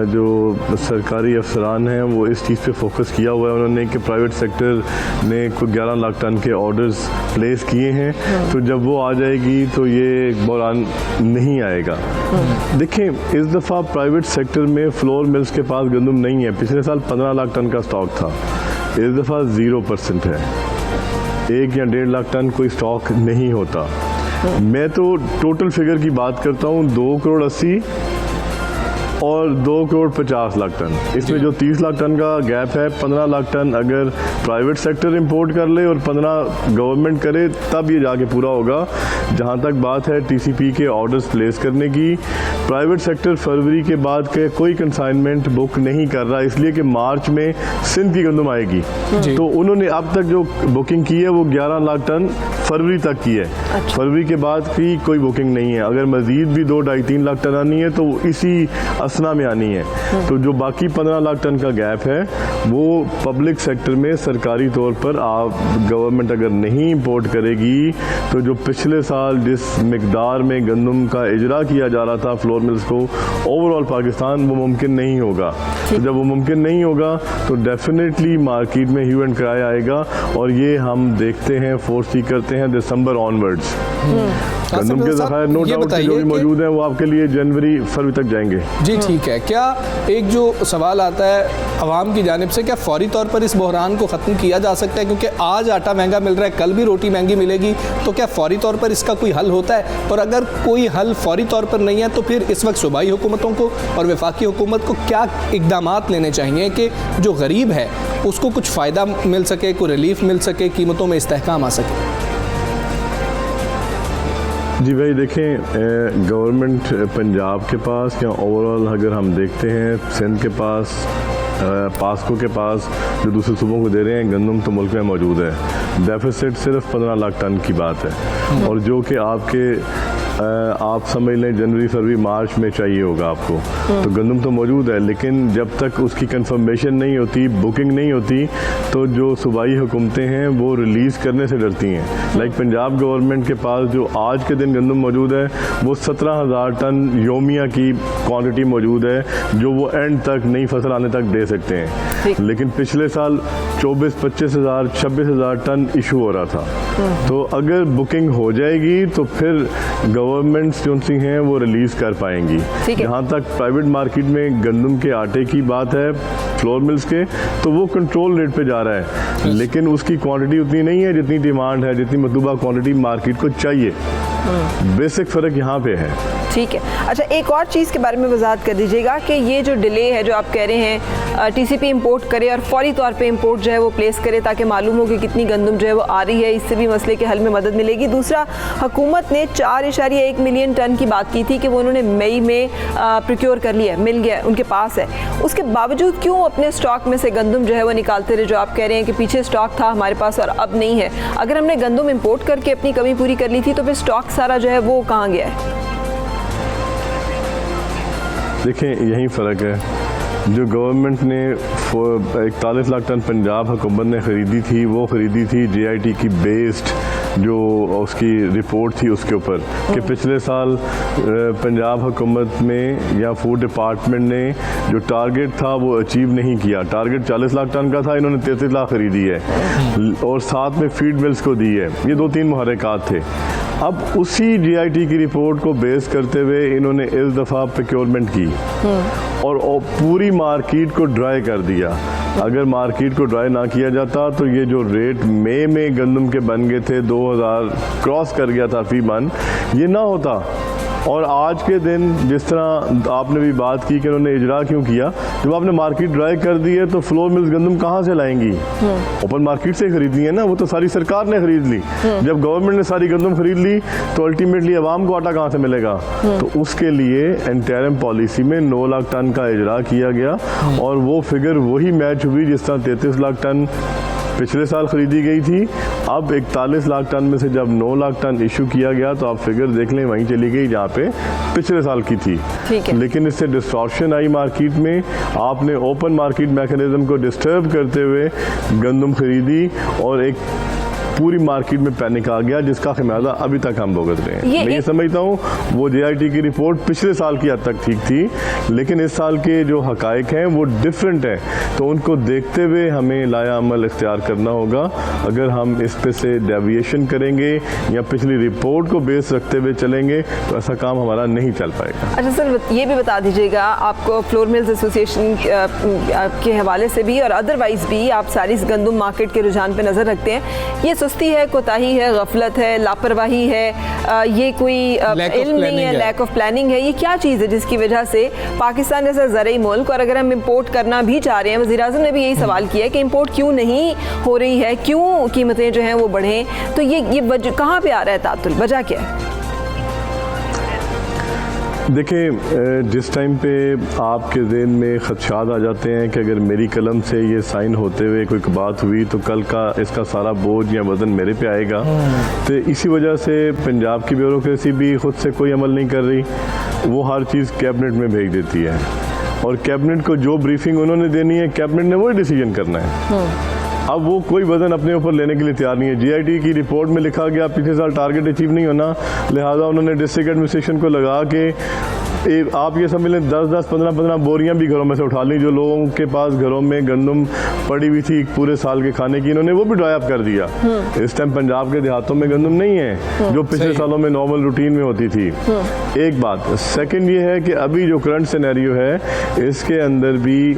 जो सरकारी अफसरान हैं वो इस चीज़ पे फोकस किया हुआ है उन्होंने कि प्राइवेट सेक्टर ने कुछ 11 लाख टन के ऑर्डर्स प्लेस किए हैं, तो जब वो आ जाएगी तो ये बहरान नहीं आएगा। देखिए, इस दफ़ा प्राइवेट सेक्टर में फ्लोर मिल्स के पास गंदम नहीं है। पिछले साल 15 लाख टन का स्टॉक था, इस दफ़ा 0% है। 1 या 1.5 लाख टन कोई स्टॉक नहीं होता। मैं तो टोटल फिगर की बात करता हूँ, 2 करोड़ 80 और 2,50,00,000 टन। इसमें जो 30 लाख टन का गैप है, 15 लाख टन अगर प्राइवेट सेक्टर इंपोर्ट कर ले और 15 गवर्नमेंट करे तब ये जाके पूरा होगा। जहाँ तक बात है TCP के ऑर्डर्स प्लेस करने की, प्राइवेट सेक्टर फरवरी के बाद के कोई कंसाइनमेंट बुक नहीं कर रहा, इसलिए कि मार्च में सिंध की गंदम आएगी। तो उन्होंने अब तक जो बुकिंग की है वो 11 लाख टन फरवरी तक की है। फरवरी के बाद की कोई बुकिंग नहीं है। अगर मजीद भी 2-2.5-3 लाख टन आनी है तो इसी असना में आनी है। तो जो बाकी 15 लाख टन का गैप है वो पब्लिक सेक्टर में सरकारी तौर पर आप गवर्नमेंट अगर नहीं इंपोर्ट करेगी तो जो पिछले साल जिस मिकदार में गंदम का इजरा किया जा रहा था फ्लोर मिल्स को ओवरऑल पाकिस्तान, वो मुमकिन नहीं होगा। तो जब वो मुमकिन नहीं होगा तो डेफिनेटली मार्केट में ह्यू एंड क्राई आएगा और ये हम देखते हैं, फोर्सी करते हैं दिसंबर ऑनवर्ड्स। गंदम के ज़खायर नो डाउट जो भी मौजूद है वो आपके लिए जनवरी फरवरी तक जाएंगे। जी ठीक है। क्या एक जो सवाल आता है अवाम की जानिब से, क्या फौरी तौर पर इस बहरान को ख़त्म किया जा सकता है? क्योंकि आज आटा महंगा मिल रहा है, कल भी रोटी महंगी मिलेगी, तो क्या फौरी तौर पर इसका कोई हल होता है? और अगर कोई हल फौरी तौर पर नहीं है तो फिर इस वक्त सूबाई हुकूमतों को और वफाकी हुकूमत को क्या इक़दामात लेने चाहिए कि जो गरीब है उसको कुछ फ़ायदा मिल सके, कोई रिलीफ मिल सके, कीमतों में इस्तेहकाम आ सके? जी भाई देखें, गवर्नमेंट पंजाब के पास या ओवरऑल अगर हम देखते हैं सिंध के पास, पास्को के पास जो दूसरे सूबों को दे रहे हैं गंदम तो मुल्क में मौजूद है। डेफिसिट सिर्फ 15 लाख टन की बात है और जो कि आपके आप समझ लें जनवरी फरवरी मार्च में चाहिए होगा आपको। तो गंदम तो मौजूद है लेकिन जब तक उसकी कंफर्मेशन नहीं होती, बुकिंग नहीं होती, तो जो सूबाई हुकूमतें हैं वो रिलीज़ करने से डरती हैं। लाइक पंजाब गवर्नमेंट के पास जो आज के दिन गंदम मौजूद है वो 17,000 टन योमिया की क्वांटिटी मौजूद है जो वो एंड तक नई फसल आने तक दे सकते हैं। लेकिन पिछले साल 24-25 हज़ार 26,000 टन इशू हो रहा था। तो अगर बुकिंग हो जाएगी तो फिर गवर्नमेंट्स जो सी हैं वो रिलीज़ कर पाएंगी। जहाँ तक प्राइवेट मार्केट में गंदम के आटे की बात है फ्लोर मिल्स के, तो वो कंट्रोल रेट पे जा रहा है लेकिन उसकी क्वांटिटी उतनी नहीं है जितनी डिमांड है, जितनी मतलूबा क्वांटिटी मार्केट को चाहिए। बेसिक फ़र्क यहाँ पे है। ठीक है। अच्छा, एक और चीज़ के बारे में वजाहत कर दीजिएगा कि ये जो डिले है जो आप कह रहे हैं TCP इंपोर्ट करे और फौरी तौर पे इंपोर्ट जो है वो प्लेस करे ताकि मालूम हो कि कितनी गंदम जो है वो आ रही है, इससे भी मसले के हल में मदद मिलेगी। दूसरा, हुकूमत ने 4.1 मिलियन टन की बात की थी कि वो उन्होंने मई में प्रोक्योर कर लिया, मिल गया, उनके पास है। उसके बावजूद क्यों अपने स्टॉक में से गंदम जो है वो निकालते रहे? जो आप कह रहे हैं कि पीछे स्टॉक था हमारे पास और अब नहीं है। अगर हमने गंदम इंपोर्ट करके अपनी कमी पूरी कर ली थी तो फिर स्टॉक सारा जो है वो कहाँ गया है? देखें, यही फ़र्क है। जो गवर्नमेंट ने 41 लाख टन पंजाब हुकूमत ने ख़रीदी थी वो ख़रीदी थी JIT की बेस्ड जो उसकी रिपोर्ट थी उसके ऊपर कि पिछले साल पंजाब हुकूमत में या फूड डिपार्टमेंट ने जो टारगेट था वो अचीव नहीं किया। टारगेट 40 लाख टन का था, इन्होंने 33 लाख खरीदी है और साथ में फीड मिल्स को दी है। ये 2-3 मुहर्रिकात थे। अब उसी JIT की रिपोर्ट को बेस करते हुए इन्होंने इस दफ़ा प्रोक्योरमेंट की और पूरी मार्केट को ड्राई कर दिया। अगर मार्केट को ड्राई ना किया जाता तो ये जो रेट मई में गंदम के बन गए थे 2000 क्रॉस कर गया था फी मन, ये ना होता। और आज के दिन जिस तरह आपने भी बात की कि उन्होंने इजरा क्यों किया, जब आपने मार्केट ड्राई कर दी है तो फ्लोर मिल्स गंदम कहाँ से लाएंगी? ओपन मार्केट से खरीदनी है ना, वो तो सारी सरकार ने खरीद ली। जब गवर्नमेंट ने सारी गंदम खरीद ली तो अल्टीमेटली आवाम को आटा कहाँ से मिलेगा? तो उसके लिए इंटरिम पॉलिसी में 9 लाख टन का इजरा किया गया और वो फिगर वही मैच हुई जिस तरह 33 लाख टन पिछले साल खरीदी गई थी। अब 41 लाख टन में से जब 9 लाख टन इशू किया गया तो आप फिगर देख लें वहीं चली गई जहाँ पे पिछले साल की थी। लेकिन इससे डिस्टॉर्शन आई मार्केट में। आपने ओपन मार्केट मैकेनिज्म को डिस्टर्ब करते हुए गंदम खरीदी और एक पूरी मार्केट में पैनिक आ गया जिसका खमियाजा अभी तक हम भुगत रहे हैं। मैं ये समझता हूँ वो JIT की रिपोर्ट पिछले साल की हद तक ठीक थी लेकिन इस साल के जो हकायक हैं वो डिफरेंट हैं, तो उनको देखते हुए हमें लाया अमल इख्तियार करना होगा। अगर हम इस पे से डेविएशन करेंगे या पिछली रिपोर्ट को बेस रखते हुए चलेंगे तो ऐसा काम हमारा नहीं चल पाएगा। अच्छा सर, ये भी बता दीजिएगा, आपको फ्लोर मिल्स एसोसिएशन के हवाले से भी और अदरवाइज भी आप सारी गंदम मार्केट के रुझान पर नज़र रखते हैं। ये सुस्ती है, कोताही है, गफलत है, लापरवाही है, ये कोई इल्म नहीं है, लैक ऑफ प्लानिंग है, ये क्या चीज़ है जिसकी वजह से पाकिस्तान जैसा ज़रई मुल्क, और अगर हम इंपोर्ट करना भी चाह रहे हैं, वज़ीर-ए-आज़म ने भी यही सवाल किया है कि इंपोर्ट क्यों नहीं हो रही है, क्यों कीमतें जो हैं वो बढ़ें, तो ये वजह कहाँ पे आ रहा है तातुल, वजह क्या है? देखिए, जिस टाइम पे आपके ज़हन में ख़दशात आ जाते हैं कि अगर मेरी कलम से ये साइन होते हुए कोई बात हुई तो कल का इसका सारा बोझ या वज़न मेरे पे आएगा, तो इसी वजह से पंजाब की ब्यूरोक्रेसी भी ख़ुद से कोई अमल नहीं कर रही, वो हर चीज़ कैबिनेट में भेज देती है, और कैबिनेट को जो ब्रीफिंग उन्होंने देनी है कैबिनेट ने वही डिसीजन करना है। अब वो कोई वजन अपने ऊपर लेने के लिए तैयार नहीं है। जीआईटी की रिपोर्ट में लिखा गया पिछले साल टारगेट अचीव नहीं होना, लिहाजा उन्होंने डिस्ट्रिक्ट एडमिनिस्ट्रेशन को लगा के आप ये समझ लें 10-10, 15-15 बोरियां भी घरों में से उठा ली, जो लोगों के पास घरों में गंदम पड़ी हुई थी पूरे साल के खाने की, इन्होंने वो भी ड्राई अप कर दिया। इस टाइम पंजाब के देहातों में गंदम नहीं है जो पिछले सालों में नॉर्मल रूटीन में होती थी। एक बात। सेकंड ये है कि अभी जो करंट सिनेरियो है इसके अंदर भी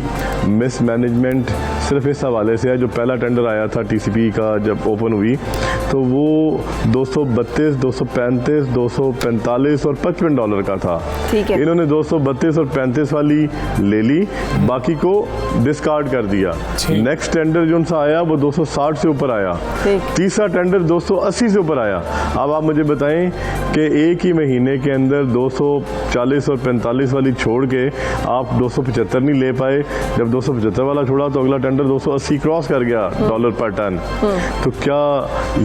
मिसमैनेजमेंट सिर्फ इस हवाले से है, जो पहला टेंडर आया था टीसीपी का जब ओपन हुई तो वो 232, 235, 245 और $55 का था। इन्होंने 232 और 35 वाली ले ली, बाकी को डिस्कार्ड कर दिया। नेक्स्ट टेंडर जो सा आया वो 260 से ऊपर आया, तीसरा टेंडर 280 से ऊपर आया। अब आप मुझे बताएं कि एक ही महीने के अंदर 240 और 45 वाली छोड़ के आप 275 नहीं ले पाए, जब 275 वाला छोड़ा तो अगला टेंडर 280 क्रॉस कर गया डॉलर पर टन। तो क्या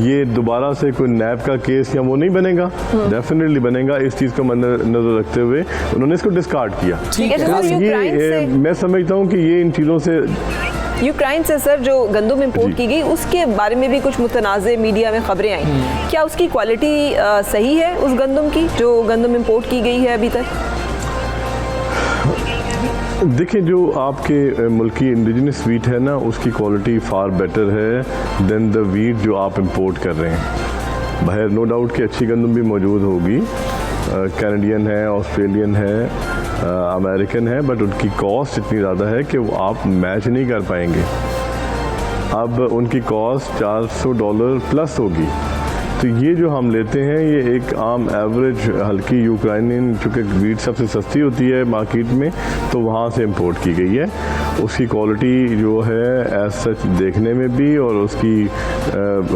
ये दोबारा से कोई नैब का केस या वो नहीं बनेगा? डेफिनेटली बनेगा। इस चीज़ को नजर रखते हुए उन्होंने इसको डिस्कार्ड किया। ये मैं समझता हूँ कि ये इन चीज़ों से यूक्रेन से सर जो गंदम इंपोर्ट की गई उसके बारे में भी कुछ मुतनाज़े मीडिया में खबरें आई, क्या उसकी क्वालिटी सही है उस गंदम की जो गंदम इंपोर्ट की गई है अभी तक? देखिए, जो आपके मुल्क की इंडिजिनस वीट है ना, उसकी क्वालिटी फार बेटर है देन द वीट जो आप इंपोर्ट कर रहे हैं। बाहर नो डाउट कि अच्छी गंदम भी मौजूद होगी, कैनेडियन है, ऑस्ट्रेलियन है, अमेरिकन है, बट उनकी कॉस्ट इतनी ज़्यादा है कि वो आप मैच नहीं कर पाएंगे। अब उनकी कॉस्ट $400 प्लस होगी। तो ये जो हम लेते हैं ये एक आम एवरेज हल्की यूक्रेनियन, चूँकि वीट सबसे सस्ती होती है मार्केट में, तो वहाँ से इंपोर्ट की गई है। उसकी क्वालिटी जो है एज सच देखने में भी और उसकी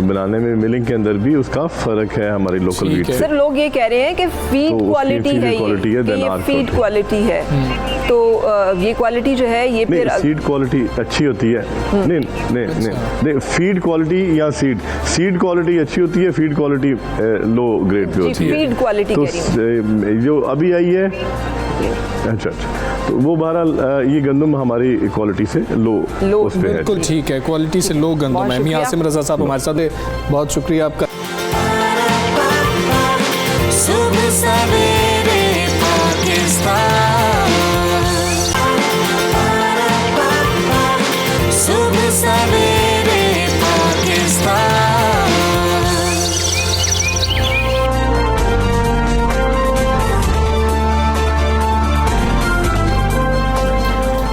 बनाने में, मिलिंग के अंदर भी उसका फ़र्क है हमारी लोकल वीट से। सर लोग ये कह रहे हैं कि फीड तो क्वालिटी है, ये फीड क्वालिटी है, तो ये क्वालिटी जो है ये फिर सीड क्वालिटी अच्छी होती है। नहीं, फीड क्वालिटी या सीड क्वालिटी अच्छी होती है, feed quality low grade pay होती है। फीड क्वालिटी तो जो अभी आई है, अच्छा, तो वो बहरहाल ये गंदम हमारी क्वालिटी से लो उस पे है। बिल्कुल ठीक है, क्वालिटी से लो गंदम है। मियां आसिम रज़ा साहब हमारे साथ है, बहुत शुक्रिया आपका।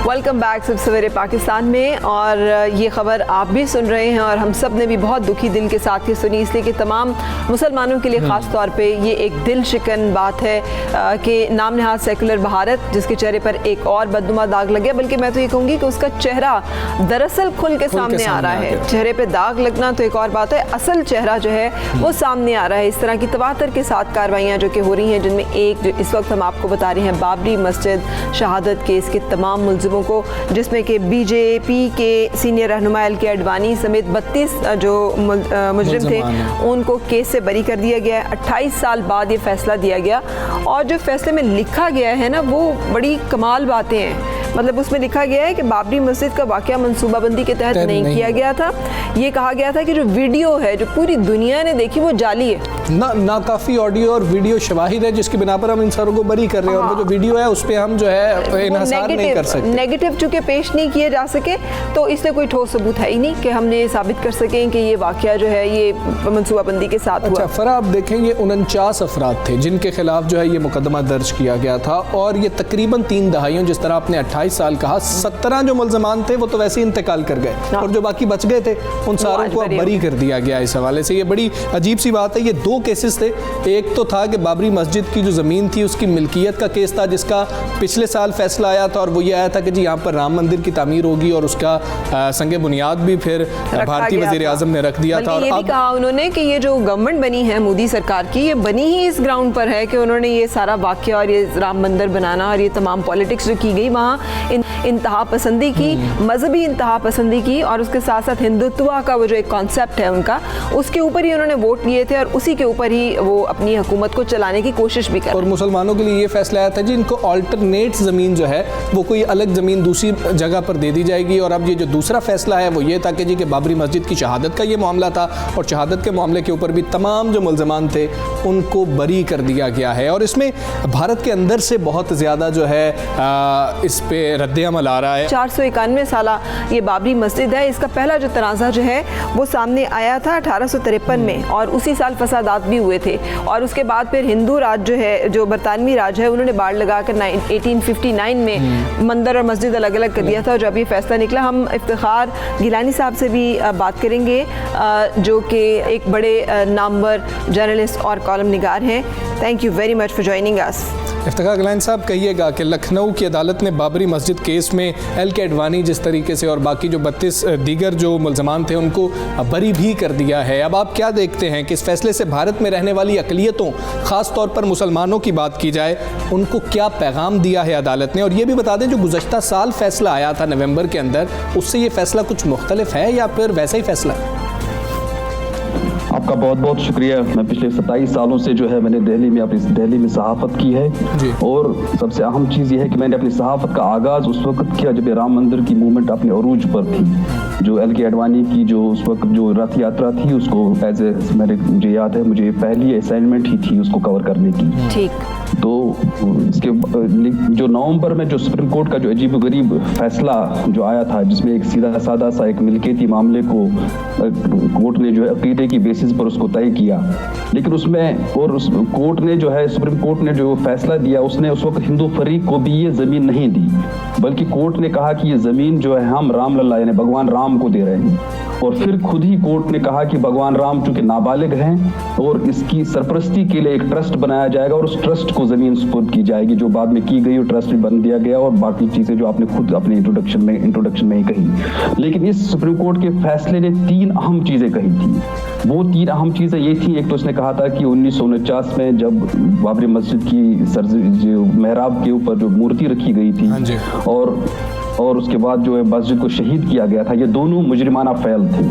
वेलकम बैक सब सवेरे पाकिस्तान में। और ये ख़बर आप भी सुन रहे हैं और हम सब ने भी बहुत दुखी दिल के साथ ये सुनी, इसलिए कि तमाम मुसलमानों के लिए ख़ास तौर पे ये एक दिल शिकन बात है कि नाम नहाद सेकुलर भारत जिसके चेहरे पर एक और बदनुमा दाग लग गया, बल्कि मैं तो ये कहूँगी कि उसका चेहरा दरअसल खुल के सामने आ रहा है। चेहरे पर दाग लगना तो एक और बात है, असल चेहरा जो है वो सामने आ रहा है। इस तरह की तवातर के साथ कार्रवाइयाँ जो कि हो रही हैं, जिनमें एक जो इस वक्त हम आपको बता रहे हैं बाबरी मस्जिद शहादत केस के तमाम मुलजिमों को, जिसमें कि बीजेपी के सीनियर रहनुमा एल.के. आडवाणी समेत 32 जो मुजरिम थे उनको केस से बरी कर दिया गया है। 28 साल बाद ये फैसला दिया गया और जो फैसले में लिखा गया है ना वो बड़ी कमाल बातें हैं। मतलब उसमें लिखा गया है कि बाबरी मस्जिद का वाक़या मनसूबाबंदी के तहत नहीं किया गया था। ये कहा गया था कि जो वीडियो है जो पूरी दुनिया ने देखी वो जाली है, ना काफ़ी ऑडियो और वीडियो शवाहिद है जिसकी बिना पर हम इन सारों को बरी कर रहे हैं। और वो जो वीडियो है उस पर हम जो है इन्हिसार नहीं कर सकते, नेगेटिव चूँकि पेश नहीं किए जा सके तो इसलिए कोई ठोस सबूत है ही नहीं कि हमने साबित कर सकें कि ये वाक़या जो है ये मनसूबाबंदी के साथ हुआ। फरा आप देखें ये 49 अफराद थे जिनके खिलाफ जो है ये मुकदमा दर्ज किया गया था और ये तकरीबन 3 दहाइयों, जिस तरह आपने 28 22 साल कहा, 17 जो मुलजमान थे वो तो वैसे ही इंतकाल कर गए और जो बाकी बच गए थे उन सारों को अब बरी कर दिया गया। इस हवाले से ये बड़ी अजीब सी बात है। ये दो केसेस थे, एक तो था कि बाबरी मस्जिद की जो ज़मीन थी उसकी मिल्कियत का केस था जिसका पिछले साल फैसला आया था और वो ये आया था कि जी यहाँ पर राम मंदिर की तामीर होगी और उसका संगे बुनियाद भी फिर भारतीय वज़ीर आज़म ने रख दिया था। और ये भी कहा उन्होंने कि ये जो गवर्नमेंट बनी है मोदी सरकार की, ये बनी ही इस ग्राउंड पर है कि उन्होंने ये सारा वाक़या और ये राम मंदिर बनाना और ये तमाम पॉलिटिक्स जो की गई वहाँ इंतहा पसंदी की, मजहबी इंतहा पसंदी की और उसके साथ साथ हिंदुत्व का वो जो एक कॉन्सेप्ट है उनका, उसके ऊपर ही उन्होंने वोट लिए थे और उसी के ऊपर ही वो अपनी हुकूमत को चलाने की कोशिश भी कर। और मुसलमानों के लिए ये फैसला आया था जी इनको ऑल्टरनेट ज़मीन जो है वो कोई अलग ज़मीन दूसरी जगह पर दे दी जाएगी। और अब ये जो दूसरा फैसला है वो ये था कि जी कि बाबरी मस्जिद की शहादत का ये मामला था और शहादत के मामले के ऊपर भी तमाम जो मुलजमान थे उनको बरी कर दिया गया है। और इसमें भारत के अंदर से बहुत ज़्यादा जो है इस पे रद्द-ए-अमल आ रहा है। 491 साला ये बाबरी मस्जिद है, इसका पहला जो तनाज़ा जो है वो सामने आया था 1853 में और उसी साल फसादात भी हुए थे और उसके बाद फिर हिंदू राज जो है, जो बरतानवी राज है, उन्होंने बाड़ लगा कर 1859 में मंदिर और मस्जिद अलग अलग कर दिया था। और जब ये फैसला निकला, हम इफ्तिखार गिलानी साहब से भी बात करेंगे जो कि एक बड़े नामवर जर्नलिस्ट और कॉलम निगार हैं। Thank you very much for joining us. Iftikhar Gilani sahab, कहिएगा कि लखनऊ की अदालत ने बाबरी मस्जिद केस में LK अडवाणी जिस तरीके से और बाकी जो 32 दीगर जो मुलजमान थे उनको बरी भी कर दिया है। अब आप क्या देखते हैं कि इस फैसले से भारत में रहने वाली अक़लियतों, ख़ास तौर पर मुसलमानों की बात की जाए, उनको क्या पैगाम दिया है अदालत ने? और ये भी बता दें जो गुज़श्ता साल फैसला आया था नवंबर के अंदर, उससे ये फैसला कुछ मुख्तलिफ है या फिर वैसा ही फैसला है? आपका बहुत बहुत शुक्रिया। मैं पिछले 27 सालों से जो है मैंने दिल्ली में सहाफ़त की है और सबसे अहम चीज़ ये है कि मैंने अपनी सहाफ़त का आगाज़ उस वक्त किया जब राम मंदिर की मूवमेंट अपने अरूज पर थी। जो LK अडवाणी की जो उस वक्त जो रथ यात्रा थी उसको मुझे याद है, मुझे पहली असाइनमेंट ही थी उसको कवर करने की। ठीक। तो इसके जो नवंबर में जो सुप्रीम कोर्ट का जो अजीब गरीब फैसला जो आया था जिसमें एक सीधा सादा सा एक मिल्कियती मामले को कोर्ट ने जो है अकीदे की बेसिस पर उसको तय किया, लेकिन उसमें और उस कोर्ट ने जो है सुप्रीम कोर्ट ने जो फैसला दिया उसने उस वक्त हिंदू फरीक को भी ये ज़मीन नहीं दी, बल्कि कोर्ट ने कहा कि ये ज़मीन जो है हम राम लल्ला यानी भगवान राम को दे रहे हैं। और फिर खुद ही कोर्ट ने कहा कि भगवान राम चूंकि नाबालिग हैं और इसकी सरपरस्ती के लिए एक ट्रस्ट बनाया जाएगा और उस ट्रस्ट को ज़मीन सुपुर्द की जाएगी, जो बाद में की गई और ट्रस्ट भी बन दिया गया और बाकी चीज़ें जो आपने खुद अपने इंट्रोडक्शन में ही कही। लेकिन इस सुप्रीम कोर्ट के फैसले ने 3 अहम चीज़ें कही थी। वो 3 अहम चीज़ें ये थी, एक तो उसने कहा था कि 1949 में जब बाबरी मस्जिद की जो मेहराब के ऊपर जो मूर्ति रखी गई थी और उसके बाद जो है मस्जिद को शहीद किया गया था, ये दोनों मुजरिमाना फ़ैल थे,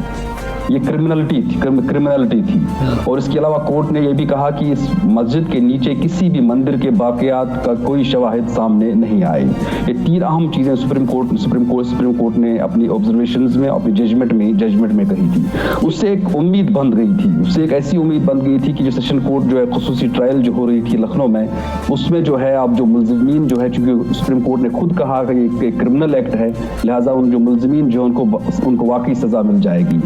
ये क्रिमिनलिटी थी। और इसके अलावा कोर्ट ने यह भी कहा कि इस मस्जिद के नीचे किसी भी मंदिर के बाक़ियात का कोई शवाहिद सामने नहीं आए। ये 3 अहम चीज़ें सुप्रीम कोर्ट ने अपनी ऑब्जर्वेशंस में, अपनी जजमेंट में कही थी। उससे एक उम्मीद बन गई थी, उससे एक ऐसी उम्मीद बन गई थी कि जो सेशन कोर्ट जो है खुसूसी ट्रायल जो हो रही थी लखनऊ में, उसमें जो है अब जो मुलज़िमीन जो है, चूँकि सुप्रीम कोर्ट ने खुद कहा कि ये क्रिमिनल एक्ट है, लिहाजा उन जो मुलज़िमीन जो उनको वाकई सज़ा मिल जाएगी।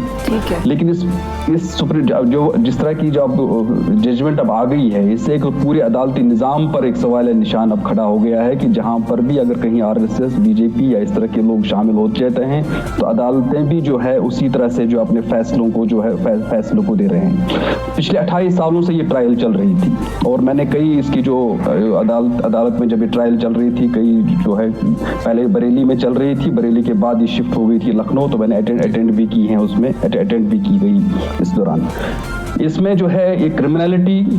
लेकिन इस सुप्रीम जो जिस तरह की जो अब जजमेंट अब आ गई है, इससे एक पूरे अदालती निज़ाम पर एक सवाल निशान अब खड़ा हो गया है कि जहां पर भी अगर कहीं RSS, BJP या इस तरह के लोग शामिल हो जाते हैं तो अदालतें भी जो है उसी तरह से जो अपने फैसलों को जो है फैसलों को दे रहे हैं। पिछले 28 सालों से ये ट्रायल चल रही थी और मैंने कई इसकी जो अदालत में जब ये ट्रायल चल रही थी, कई जो है पहले बरेली में चल रही थी, बरेली के बाद ये शिफ्ट हो गई थी लखनऊ, तो मैंने अटेंड भी की है, उसमें अटेंड भी की गई इस दौरान। इसमें जो है ये क्रिमिनलिटी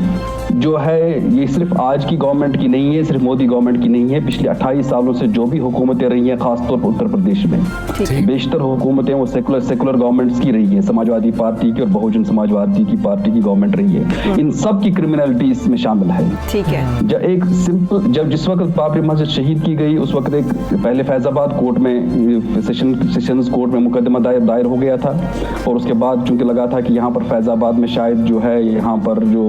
जो है ये सिर्फ आज की गवर्नमेंट की नहीं है, सिर्फ मोदी गवर्नमेंट की नहीं है, पिछले 28 सालों से जो भी हुकूमतें रही हैं, खासतौर पर उत्तर प्रदेश में बेशतर हुकूमतें वो सेकुलर गवर्नमेंट्स की रही है, समाजवादी पार्टी की और बहुजन समाजवादी की पार्टी की गवर्नमेंट रही है। इन सब की क्रिमिनलिटी इसमें शामिल है। ठीक है। जब जिस वक्त बाबरी मस्जिद शहीद की गई उस वक्त एक पहले फैजाबाद कोर्ट में सेशंस कोर्ट में मुकदमा दायर हो गया था और उसके बाद चूंकि लगा था कि यहाँ पर फैजाबाद में शायद जो है यहाँ पर जो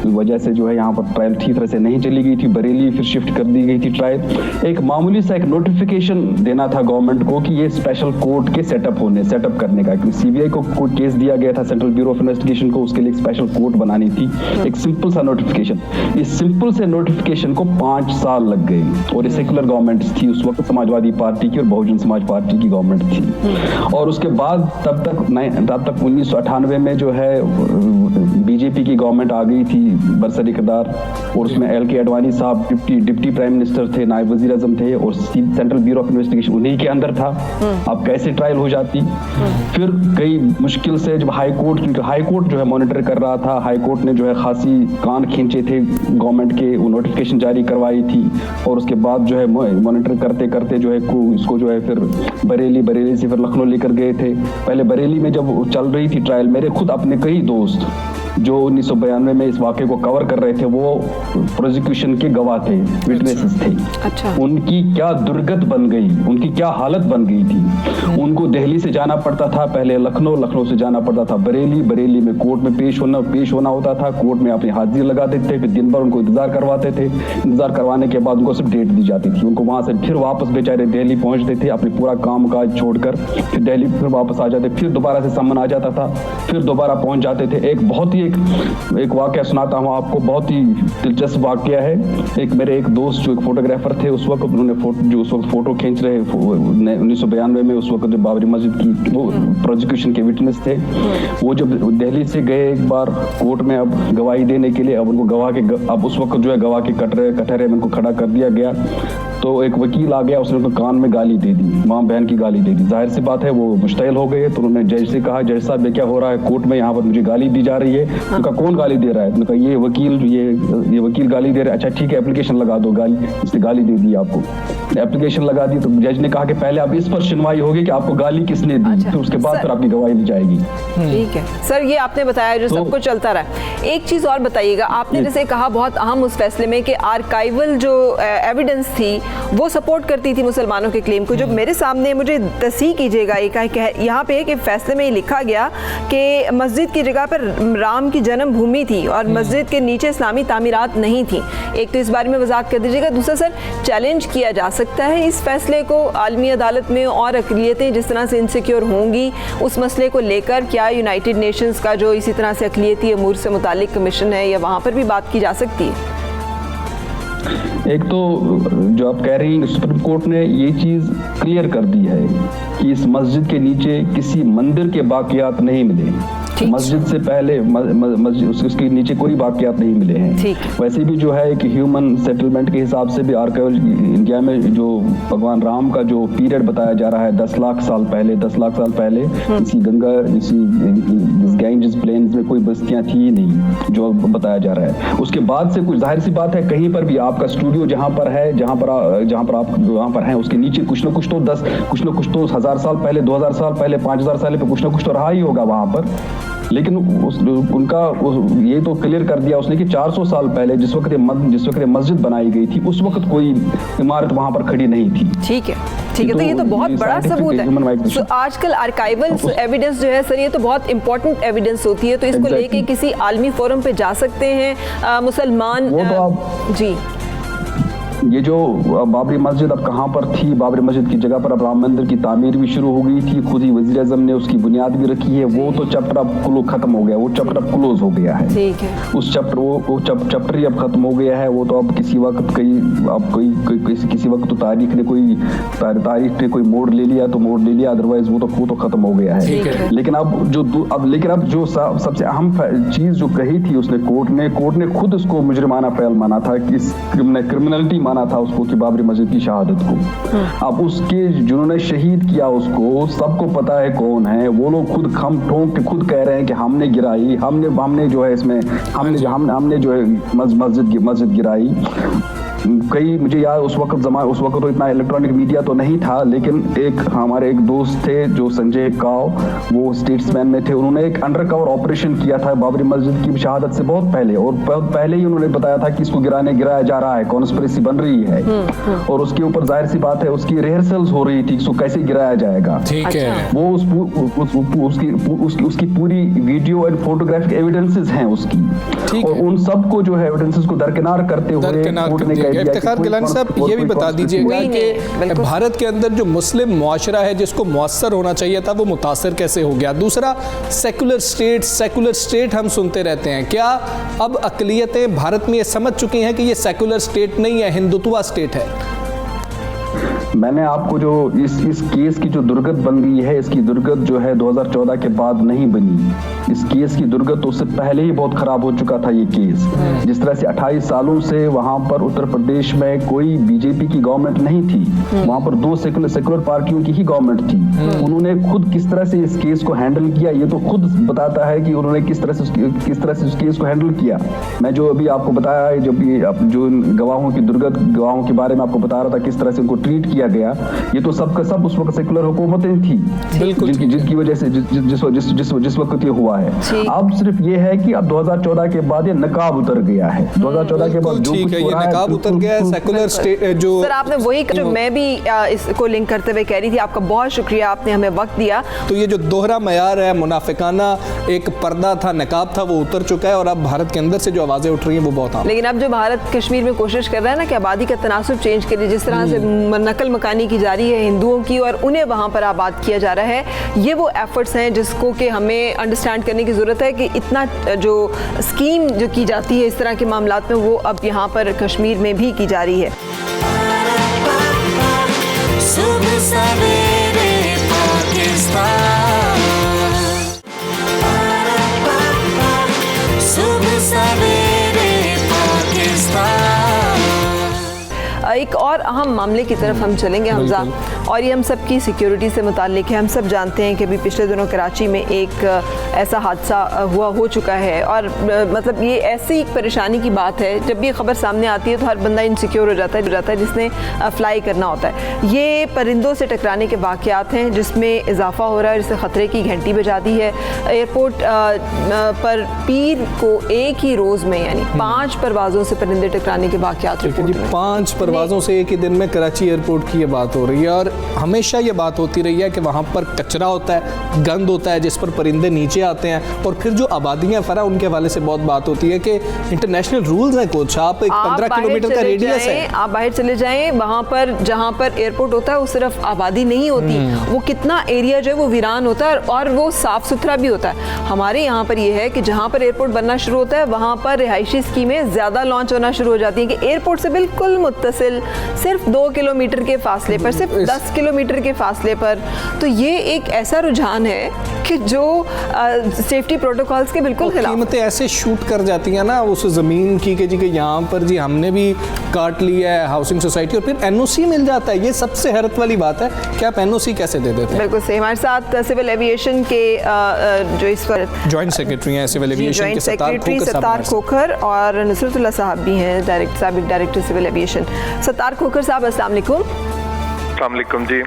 वजह से जो है यहाँ पर ट्रायल ठीक तरह से नहीं चली गई थी, बरेली फिर शिफ्ट कर दी गई थी ट्रायल। एक मामूली सा एक नोटिफिकेशन देना था गवर्नमेंट को कि ये स्पेशल कोर्ट के सेटअप करने का, क्योंकि सीबीआई को कोई केस दिया गया था सेंट्रल ब्यूरो ऑफ इन्वेस्टिगेशन को, उसके लिए एक स्पेशल कोर्ट बनानी थी, एक सिंपल सा नोटिफिकेशन। इस सिंपल से नोटिफिकेशन को 5 साल लग गए, और ये सेकुलर गवर्नमेंट थी उस वक्त, समाजवादी पार्टी की और बहुजन समाज पार्टी की गवर्नमेंट थी। और उसके बाद तब तक 1998 में जो है बीजेपी की गवर्नमेंट आ गई थी बरसर इक़्तिदार, और उसमें LK अडवाणी साहब डिप्टी प्राइम मिनिस्टर थे, नायब वजीर आजम थे, और सेंट्रल ब्यूरो ऑफ इन्वेस्टिगेशन उन्हीं के अंदर था। अब कैसे ट्रायल हो जाती? फिर कई मुश्किल से जब हाई कोर्ट जो है मॉनिटर कर रहा था, हाई कोर्ट ने जो है खासी कान खींचे थे गवर्नमेंट के, वो नोटिफिकेशन जारी करवाई थी, और उसके बाद जो है मॉनिटर करते करते जो है इसको जो है फिर बरेली से फिर लखनऊ लेकर गए थे। पहले बरेली में जब चल रही थी ट्रायल, मेरे खुद अपने कई दोस्त जो 1992 में इस वाक़े को कवर कर रहे थे, वो प्रोसिक्यूशन के गवाह थे, विटनेसेस थे। अच्छा। उनकी क्या दुर्गत बन गई, उनकी क्या हालत बन गई थी। उनको दिल्ली से जाना पड़ता था, पहले लखनऊ से जाना पड़ता था बरेली में कोर्ट में पेश होना होता था, कोर्ट में अपनी हाजिरी लगा देते थे, फिर दिन भर उनको इंतजार करवाते थे, इंतजार करवाने के बाद उनको सिर्फ डेट दी जाती थी, उनको वहां से फिर वापस बेचारे दिल्ली पहुंचते थे अपने पूरा काम काज छोड़कर, फिर दिल्ली फिर वापस आ जाते, फिर दोबारा से सम्मन आ जाता था, फिर दोबारा पहुंच जाते थे। एक बहुत ही एक वाकया सुनाता हूँ आपको, बहुत ही दिलचस्प वाकया है। मेरे एक दोस्त जो एक फोटोग्राफर थे, उस वक्त उन्होंने उस वक्त फोटो खींच रहे 1992 में, उस वक्त जो बाबरी मस्जिद की वो प्रोसिक्यूशन के विटनेस थे, वो जब दिल्ली से गए एक बार कोर्ट में अब गवाही देने के लिए, अब उनको अब उस वक्त जो है गवाह के कटहरे में उनको खड़ा कर दिया गया, तो एक वकील आ गया, उसने उनको कान में गाली दे दी, माँ बहन की गाली दे दी। जाहिर सी बात है वो मुश्तइल हो गए, तो उन्होंने जज से कहा, जज साहब ये क्या हो रहा है कोर्ट में, यहाँ पर मुझे गाली दी जा रही है। उनका कौन गाली दे रहा है? उनका ये वकील गाली दे रहा है। अच्छा ठीक है, एप्लीकेशन लगा दो, इसने गाली दे दी आपको, एप्लीकेशन लगा दी। तो जज ने कहा कि पहले आप इस पर सुनवाई होगी कि आपको गाली किसने दी, तो उसके बाद फिर आपकी गवाही ली जाएगी। ठीक है सर, ये आपने बताया जो सबको चलता रहा। एक चीज और बताइएगा, आपने जैसे कहा बहुत अहम उस फैसले में कि आर्काइवल जो एविडेंस थी वो सपोर्ट करती थी मुसलमानों के क्लेम को। जो मेरे सामने, मुझे तस्हीह कीजिएगा, यहाँ पे है कि फैसले में लिखा गया कि मस्जिद की जगह पर राम की जन्मभूमि थी और मस्जिद के नीचे इस्लामी तामीरात नहीं थी। एक तो इस बारे में वजाहत कर दीजिएगा। दूसरा सर, चैलेंज किया जा सकता है इस फैसले को आलमी अदालत में, और अक़लियतें जिस तरह से इनसिक्योर होंगी उस मसले को लेकर, क्या यूनाइटेड नेशंस का जो इसी तरह से अक़लियती अमूर से मुतालिक कमीशन है, या वहाँ पर भी बात की जा सकती है? एक तो जो आप कह रही हैं, सुप्रीम कोर्ट ने ये चीज़ क्लियर कर दी है कि इस मस्जिद के नीचे किसी मंदिर के बाक़ियात नहीं मिले। मस्जिद से पहले मस्जिद उसके नीचे कोई बाक़ियात नहीं मिले हैं। वैसे भी जो है कि ह्यूमन सेटलमेंट के हिसाब से भी आर्काइवल इंडिया में जो भगवान राम का जो पीरियड बताया जा रहा है 10 लाख साल पहले इसी गैंजेस प्लेन्स में कोई बस्तियां थी ही नहीं, जो बताया जा रहा है। उसके बाद से कुछ जाहिर सी बात है, कहीं पर भी आपका स्टूडियो जहाँ पर है उसके नीचे कुछ न कुछ तो 1000 साल पहले, 2000 साल पहले, 5000 साल पे कुछ न कुछ तो रहा ही होगा वहां पर। लेकिन ये तो क्लियर कर दिया उसने कि 400 साल पहले जिस वक्त मस्जिद बनाई गई थी, उस वक्त कोई इमारत वहां पर खड़ी नहीं थी। ठीक है, तो ये तो बहुत बड़ा सबूत है। तो आजकल आर्काइवल एविडेंस जो है सर, ये तो बहुत इंपॉर्टेंट एविडेंस होती है, तो इसको लेके किसी आलमी फोरम पे जा सकते हैं मुसलमान जी। ये जो बाबरी मस्जिद अब कहाँ पर थी, बाबरी मस्जिद की जगह पर अब राम मंदिर की तामीर भी शुरू हो गई थी, खुद ही वज़ीर आज़म ने उसकी बुनियाद भी रखी है। वो तो चैप्टर अब खत्म हो गया, वो चैप्टर अब क्लोज हो गया है। ठीक है, उस चैप्टर वो चैप्टर ही अब खत्म हो गया है। वो तो अब किसी वक्त किसी वक्त तो तारीख ने कोई मोड़ ले लिया, अदरवाइज वो तो खत्म हो गया है। लेकिन अब जो सबसे अहम चीज जो कही थी उसने कोर्ट ने खुद उसको मुजरिमाना फ़ैल माना था, कि क्रिमिनलिटी माना था उसको, कि बाबरी मस्जिद की शहादत को। अब उसके जिन्होंने शहीद किया उसको सबको पता है कौन है। वो लोग खुद खम ठोंक के खुद कह रहे हैं कि हमने गिराई, हमने जो है इसमें हमने जो है मस्जिद गिराई। कई मुझे याद उस वक्त तो इतना इलेक्ट्रॉनिक मीडिया तो नहीं था, लेकिन हमारे एक दोस्त थे जो संजय काव, वो स्टेट्समैन में थे, उन्होंने एक अंडरकवर ऑपरेशन किया था बाबरी मस्जिद की शहादत से बहुत पहले, और बहुत पहले ही उन्होंने बताया था कि इसको गिराया जा रहा है, कॉन्स्पिरेसी बन रही है, और उसके ऊपर जाहिर सी बात है उसकी रिहर्सल्स हो रही थी, इसको कैसे गिराया जाएगा। ठीक है, वो उसकी पूरी वीडियो एंड फोटोग्राफिक एविडेंसेस हैं उसकी, और उन सब को जो है एविडेंसेस को दरकिनार करते हुए कोर्ट ने कह दिया। इफ्तिखार गिलानी साहब, ये भी बता दीजिएगा कि भारत के अंदर जो मुस्लिम मुआशरा है जिसको मुअस्सर होना चाहिए था, वो मुतासर कैसे हो गया? दूसरा, सेकुलर स्टेट हम सुनते रहते हैं, क्या अब अक़लियतें भारत में ये समझ चुकी हैं कि ये सेकुलर स्टेट नहीं है, हिंदुत्वा स्टेट है? मैंने आपको जो इस केस की जो दुर्गत बन गई है, इसकी दुर्गत जो है 2014 के बाद नहीं बनी। इस केस की दुर्गत तो उससे पहले ही बहुत खराब हो चुका था ये केस। जिस तरह से 28 सालों से वहां पर उत्तर प्रदेश में कोई बीजेपी की गवर्नमेंट नहीं थी, वहां पर 2 सेकुलर पार्टियों की ही गवर्नमेंट थी। उन्होंने खुद किस तरह से इस केस को हैंडल किया, ये तो खुद बताता है कि उन्होंने किस तरह से उस केस को हैंडल किया। मैं जो अभी आपको बताया है, जो गवाहों की दुर्गत गवाहों के बारे में आपको बता रहा था, किस तरह से उनको ट्रीट किया गया, ये तो सबका सब उस वक्त सेकुलर हुकूमतें थी, जिनकी वजह से जिस वक्त ये हुआ है। अब सिर्फ ये है कि अब 2014 के बाद ये नकाब उतर गया है। 2014 के बाद जो कुछ हो रहा है, नकाब उतर गया है, सेकुलर स्टेट जो सर आपने वही जो मैं भी इसको लिंक करते हुए कह रही थी, आपका बहुत शुक्रिया, आपने हमें वक्त दिया। तो ये जो दोहरा मयार है, मुनाफिकाना एक पर्दा था, नकाब था, वो उतर चुका है, और अब भारत के अंदर से जो आवाजें उठ रही हैं वो बहुत आम। लेकिन अब जो भारत कश्मीर में कोशिश कर रहा है ना कि आबादी का तनासुब चेंज करे, जिस तरह से नकल मकानी की जा रही है हिंदुओं की और उन्हें वहाँ पर आबाद किया जा रहा है, ये वो एफर्ट्स हैं जिसको कि हमें अंडरस्टैंड करने की ज़रूरत है कि इतना जो स्कीम जो की जाती है इस तरह के मामलात में, वो अब यहाँ पर कश्मीर में भी की जा रही है। सुबह सवेरे पाकिस्तान, सुबह सवेरे पाकिस्तान। एक और अहम मामले की तरफ हम चलेंगे हमजा, और ये हम सब की सिक्योरिटी से मुताल्लिक है। हम सब जानते हैं कि अभी पिछले दिनों कराची में एक ऐसा हादसा हो चुका है, और मतलब ये ऐसी एक परेशानी की बात है, जब ये खबर सामने आती है तो हर बंदा इनसिक्योर हो जाता है जिसने फ्लाई करना होता है। ये परिंदों से टकराने के वाक़यात हैं जिसमें इजाफा हो रहा है, जिससे ख़तरे की घंटी बजा दी है। एयरपोर्ट पर पीर को एक ही रोज़ में यानी 5 परवाज़ों से परिंदे टकराने के वाक़यात, 5 परवाज़ों से एक ही दिन में कराची एयरपोर्ट की ये बात हो रही है। और हमेशा ये बात होती रही है कि वहाँ पर कचरा होता है, गंद होता है, जिस पर परिंदे नीचे आते हैं। और फिर जो आबादियाँ फरा, उनके हवाले से बहुत बात होती है कि इंटरनेशनल रूल्स हैं कुछ, आप 15 किलोमीटर का रेडियस है, आप बाहर चले जाएं, वहाँ पर जहाँ पर एयरपोर्ट होता है वो सिर्फ आबादी नहीं होती, वो कितना एरिया जो है वो वीरान होता है और वो साफ़ सुथरा भी होता है। हमारे यहाँ पर ये है कि जहाँ पर एयरपोर्ट बनना शुरू होता है वहाँ पर रिहायशी स्कीमें ज़्यादा लॉन्च होना शुरू हो जाती हैं कि एयरपोर्ट से बिल्कुल मुत्तसिल सिर्फ 2 किलोमीटर के फासले पर, सिर्फ 10 किलोमीटर के फासले पर। तो ये एक ऐसा रुझान है कि जो सेफ्टी प्रोटोकॉल्स के बिल्कुल खिलाफ। कीमतें ऐसे शूट कर जाती हैं ना उस ज़मीन की कि जी कि यहाँ पर जी हमने भी काट लिया है हाउसिंग सोसाइटी, और फिर एनओसी मिल जाता है। ये सबसे हैरत वाली बात है कि आप एनओसी कैसे दे देते हैं। बिल्कुल सही। हमारे साथ सिविल एविएशन के जो इस पर जॉइंट सेक्रेटरी हैं सिविल एविएशन के सत्तार खोखर, और नुसरतुल्लाह साहब भी हैं director civil aviation. Sattar Khokhar sahab, अस्सलाम वालेकुम। अस्सलाम वालेकुम जी,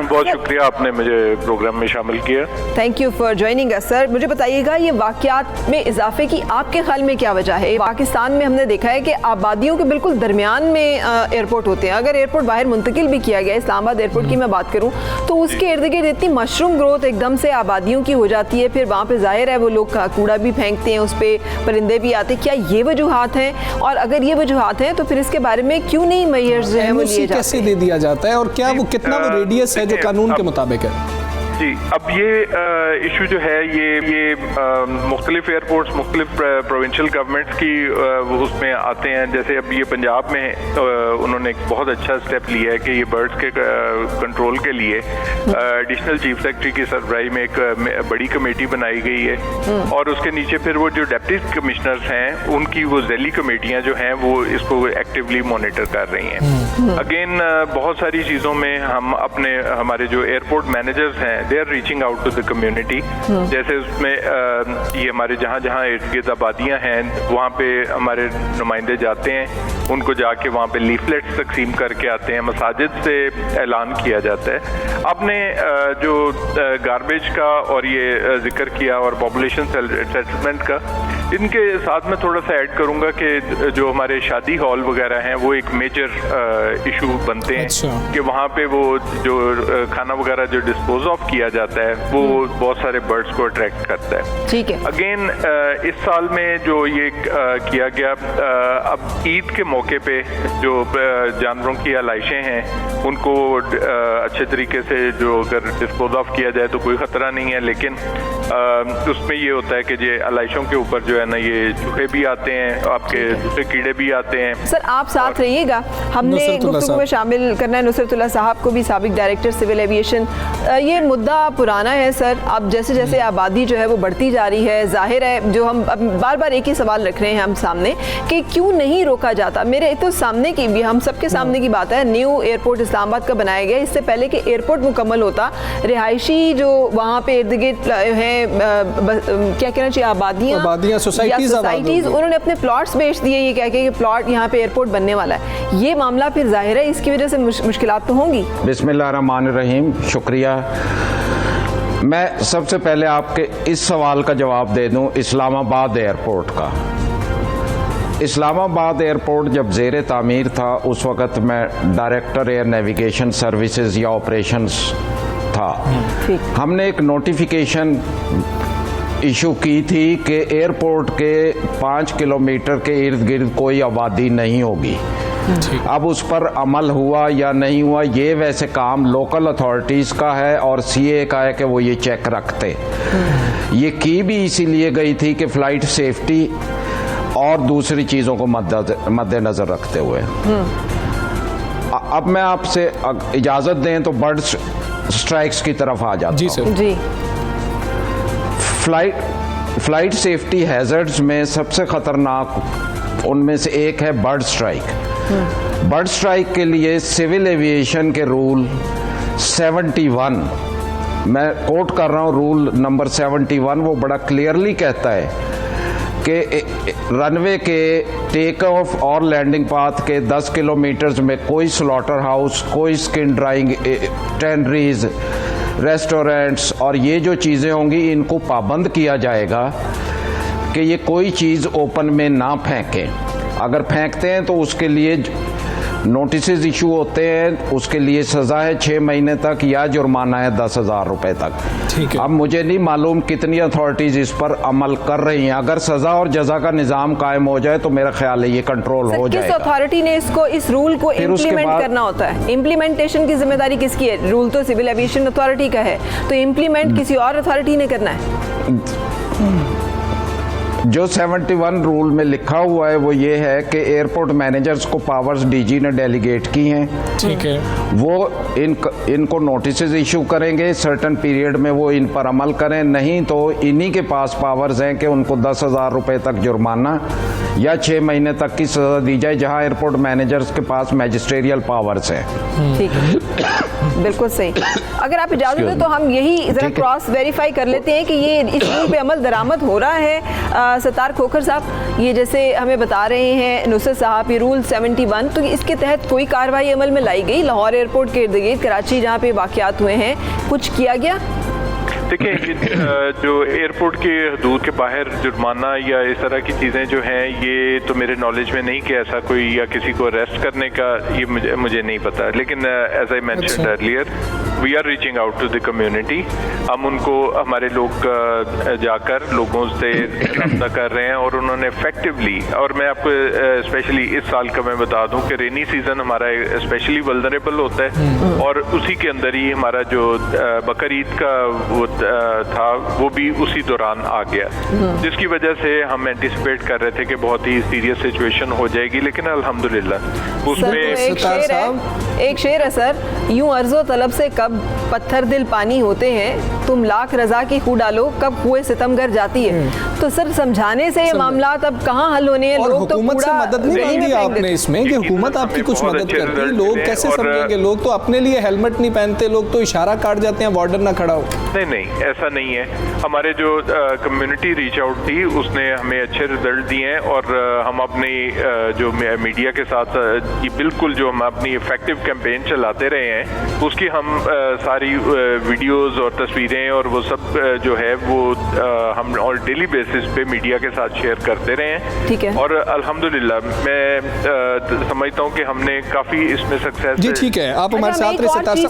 बहुत शुक्रिया आपने मुझे प्रोग्राम में शामिल किया। Thank you for joining us sir. मुझे बताइएगा ये वाक़यात में इजाफे की आपके ख्याल में क्या वजह है? पाकिस्तान में हमने देखा है कि आबादियों के बिल्कुल दरमियान में एयरपोर्ट होते हैं। अगर एयरपोर्ट बाहर मुंतकिल भी किया गया, इस्लामाबाद एयरपोर्ट की मैं बात करूँ, तो उसके इर्द गिर्द इतनी मशरूम ग्रोथ एकदम से आबादियों की हो जाती है। फिर वहाँ पर ज़ाहिर है वो लोग कूड़ा भी फेंकते हैं, उस पर परिंदे भी आते हैं। क्या ये वजूहात हैं? और अगर ये वजूहात हैं तो फिर इसके बारे में क्यों नहीं मेजर्स जो है वो लिए जाते हैं? कैसे दे दिया जाता है, और क्या वो कितना वो रेडियस है जो कानून के मुताबिक है? जी, अब ये इशू जो है ये मुख्तलिफ एयरपोर्ट्स मुख्तलिफ प्रोविंशियल गवर्नमेंट्स की उसमें आते हैं। जैसे अब ये पंजाब में उन्होंने एक बहुत अच्छा स्टेप लिया है कि ये बर्ड्स के कंट्रोल के लिए एडिशनल चीफ सेक्रेटरी की सरबराही में एक बड़ी कमेटी बनाई गई है, और उसके नीचे फिर वो जो डिप्टी कमिश्नर्स हैं उनकी वो ज़ैली कमेटियाँ जो हैं वो इसको एक्टिवली मॉनिटर कर रही हैं। अगेन बहुत सारी चीज़ों में हम हमारे जो एयरपोर्ट मैनेजर्स हैं they are reaching out to the community. जैसे उसमें ये हमारे जहाँ जहाँ इर्द गिर्द आबादियाँ हैं वहाँ पे हमारे नुमाइंदे जाते हैं, उनको जाके वहाँ पे लीफलेट्स तकसीम करके आते हैं, मसाजिद से ऐलान किया जाता है। आपने जो गार्बेज का और ये जिक्र किया और पॉपुलेशन सेटलमेंट का, इनके साथ में थोड़ा सा ऐड करूंगा कि जो हमारे शादी हॉल वगैरह हैं वो एक मेजर इशू बनते हैं। अच्छा। कि वहाँ पे वो जो खाना वगैरह जो डिस्पोज ऑफ किया जाता है वो बहुत सारे बर्ड्स को अट्रैक्ट करता है। ठीक है। अगेन इस साल में जो ये किया गया, अब ईद के मौके पे जो जानवरों की आलाइशें हैं उनको अच्छे तरीके से जो अगर डिस्पोज ऑफ किया जाए तो कोई खतरा नहीं है, लेकिन उसमें ये होता है कि ये आलाइशों के ऊपर जो है ना ये चूहे भी आते हैं, आपके दूसरे कीड़े भी आते हैं। सर आप साथ रहिएगा, हमने गुफ्तगू में शामिल करना है नुसरतुल्लाह साहब को भी, साबिक डायरेक्टर सिविल एविएशन। ये मुद्दा पुराना है सर, अब जैसे जैसे आबादी जो है वो बढ़ती जा रही है, जाहिर है जो हम बार बार एक ही सवाल रख रहे हैं हम सामने कि क्यों नहीं रोका जाता। मेरे तो सामने की भी, हम सबके सामने की बात है, न्यू एयरपोर्ट इस्लामाबाद का बनाया गया, इससे पहले कि एयरपोर्ट मुकम्मल होता, रिहायशी जो वहाँ पे इर्द गिर्द हैं, क्या कहना चाहिए, आबादियाँ सोसाइटीज, उन्होंने अपने प्लॉट्स बेच दिए ये कह के कि प्लॉट यहाँ पे एयरपोर्ट बनने वाला है। ये मामला फिर जाहिर है इसकी वजह से मुश्किलात तो होंगी। बिस्मिल्लाहिर्रहमानिर्रहीम, शुक्रिया। मैं सबसे पहले आपके इस सवाल का जवाब दे दूं इस्लामाबाद एयरपोर्ट का। इस्लामाबाद एयरपोर्ट जब ज़ेरे तामीर था उस वक़्त मैं डायरेक्टर एयर नेविगेशन सर्विसेज या ऑपरेशंस था। हमने एक नोटिफिकेशन इशू की थी कि एयरपोर्ट के 5 किलोमीटर के इर्द गिर्द कोई आबादी नहीं होगी। अब उस पर अमल हुआ या नहीं हुआ ये वैसे काम लोकल अथॉरिटीज़ का है और सीए का है कि वो ये चेक रखते। ये की भी इसीलिए गई थी कि फ़्लाइट सेफ्टी और दूसरी चीज़ों को मद्देनज़र रखते हुए। अब मैं आपसे इजाज़त दें तो बर्ड स्ट्राइक्स की तरफ आ जाता हूँ। जी सर। जी। फ्लाइट सेफ्टी हैज़र्ड्स में सबसे ख़तरनाक उनमें से एक है बर्ड स्ट्राइक। बर्ड स्ट्राइक के लिए सिविल एविएशन के रूल 71, मैं कोट कर रहा हूँ रूल नंबर 71, वो बड़ा क्लियरली कहता है कि रनवे के टेक ऑफ और लैंडिंग पाथ के 10 किलोमीटर्स में कोई स्लॉटर हाउस, कोई स्किन ड्राइंग टेनरीज, रेस्टोरेंट्स और ये जो चीज़ें होंगी इनको पाबंद किया जाएगा कि ये कोई चीज़ ओपन में ना फेंकें। अगर फेंकते हैं तो उसके लिए नोटिसेज इशू होते हैं, उसके लिए सज़ा है 6 महीने तक या जुर्माना है 10,000 रुपये तक। ठीक है। अब मुझे नहीं मालूम कितनी अथॉरिटीज़ इस पर अमल कर रही हैं। अगर सज़ा और जज़ा का निज़ाम कायम हो जाए तो मेरा ख्याल है ये कंट्रोल हो जाएगा। किस अथॉरिटी ने इस रूल को इम्प्लीमेंट करना होता है? इम्प्लीमेंटेशन की जिम्मेदारी किसकी है? रूल तो सिविल एविएशन अथॉरिटी का है, तो इम्प्लीमेंट किसी और अथॉरिटी ने करना है। जो 71 रूल में लिखा हुआ है वो ये है कि एयरपोर्ट मैनेजर्स को पावर्स डीजी ने डेलीगेट की हैं। ठीक है। वो इनको नोटिसेज इशू करेंगे, सर्टन पीरियड में वो इन पर अमल करें, नहीं तो इन्हीं के पास पावर्स हैं कि उनको 10,000 रुपये तक जुर्माना या 6 महीने तक की सज़ा दी जाए, जहां एयरपोर्ट मैनेजर्स के पास मैजिस्ट्रियल पावर्स हैं। ठीक है, बिल्कुल सही। अगर आप इजाज़त दें तो हम यही ज़रा क्रॉस वेरीफाई कर लेते हैं कि ये इस रूल पे अमल दरामद हो रहा है। सत्तार खोखर साहब, ये जैसे हमें बता रहे हैं नुसरत साहब, ये रूल 71, तो इसके तहत कोई कार्रवाई अमल में लाई गई? लाहौर एयरपोर्ट के इर्द गिर्द कराची जहाँ पे वाक़यात हुए हैं कुछ किया गया? देखिए, जो एयरपोर्ट के हदूद के बाहर जुर्माना या इस तरह की चीज़ें जो हैं ये तो मेरे नॉलेज में नहीं कि ऐसा कोई या किसी को अरेस्ट करने का ये मुझे नहीं पता, लेकिन as I mentioned earlier we are reaching out to the community. हम उनको, हमारे लोग जाकर लोगों से रब्ता कर रहे हैं और उन्होंने इफेक्टिवली, और मैं आपको स्पेशली इस साल का मैं बता दूं कि रेनी सीजन हमारा स्पेशली वल्नरेबल होता है और उसी के अंदर ही हमारा जो बकर ईद का वो था वो भी उसी दौरान आ गया, जिसकी वजह से हम एंटिसिपेट कर रहे थे कि बहुत ही सीरियस सिचुएशन हो जाएगी, लेकिन अल्हम्दुलिल्लाह उसमें एक शेर है सर, यूं अर्ज़ो तलब से कब सब पत्थर दिल पानी होते हैं, तुम लाख रजा की खू डालो कब कुएं सितमगर जाती है। तो सर समझाने से ये मामला अब कहाँ हल होने हैं? और लोग तो हुकूमत से मदद नहीं मांगी आपने इसमें कि हुकूमत आपकी कुछ मदद करती है? लोग कैसे समझेंगे? लोग तो अपने लिए हेलमेट नहीं पहनते, लोग तो इशारा काट जाते हैं वार्डन ना खड़ा हो। नहीं, ऐसा नहीं है। हमारे जो कम्युनिटी रीच आउट थी उसने हमें अच्छे रिजल्ट दिए हैं और हम अपनी जो मीडिया के साथ ये बिल्कुल जो हम अपनी इफेक्टिव कैंपेन चलाते रहे हैं उसकी हम सारी वीडियोस और तस्वीरें और वो सब जो है वो हम और डेली बेसिस पे मीडिया के साथ शेयर करते रहे हैं। ठीक है। और अल्हम्दुलिल्लाह मैं समझता हूँ कि हमने काफी इसमें सक्सेस। जी ठीक है, आप हमारे साथ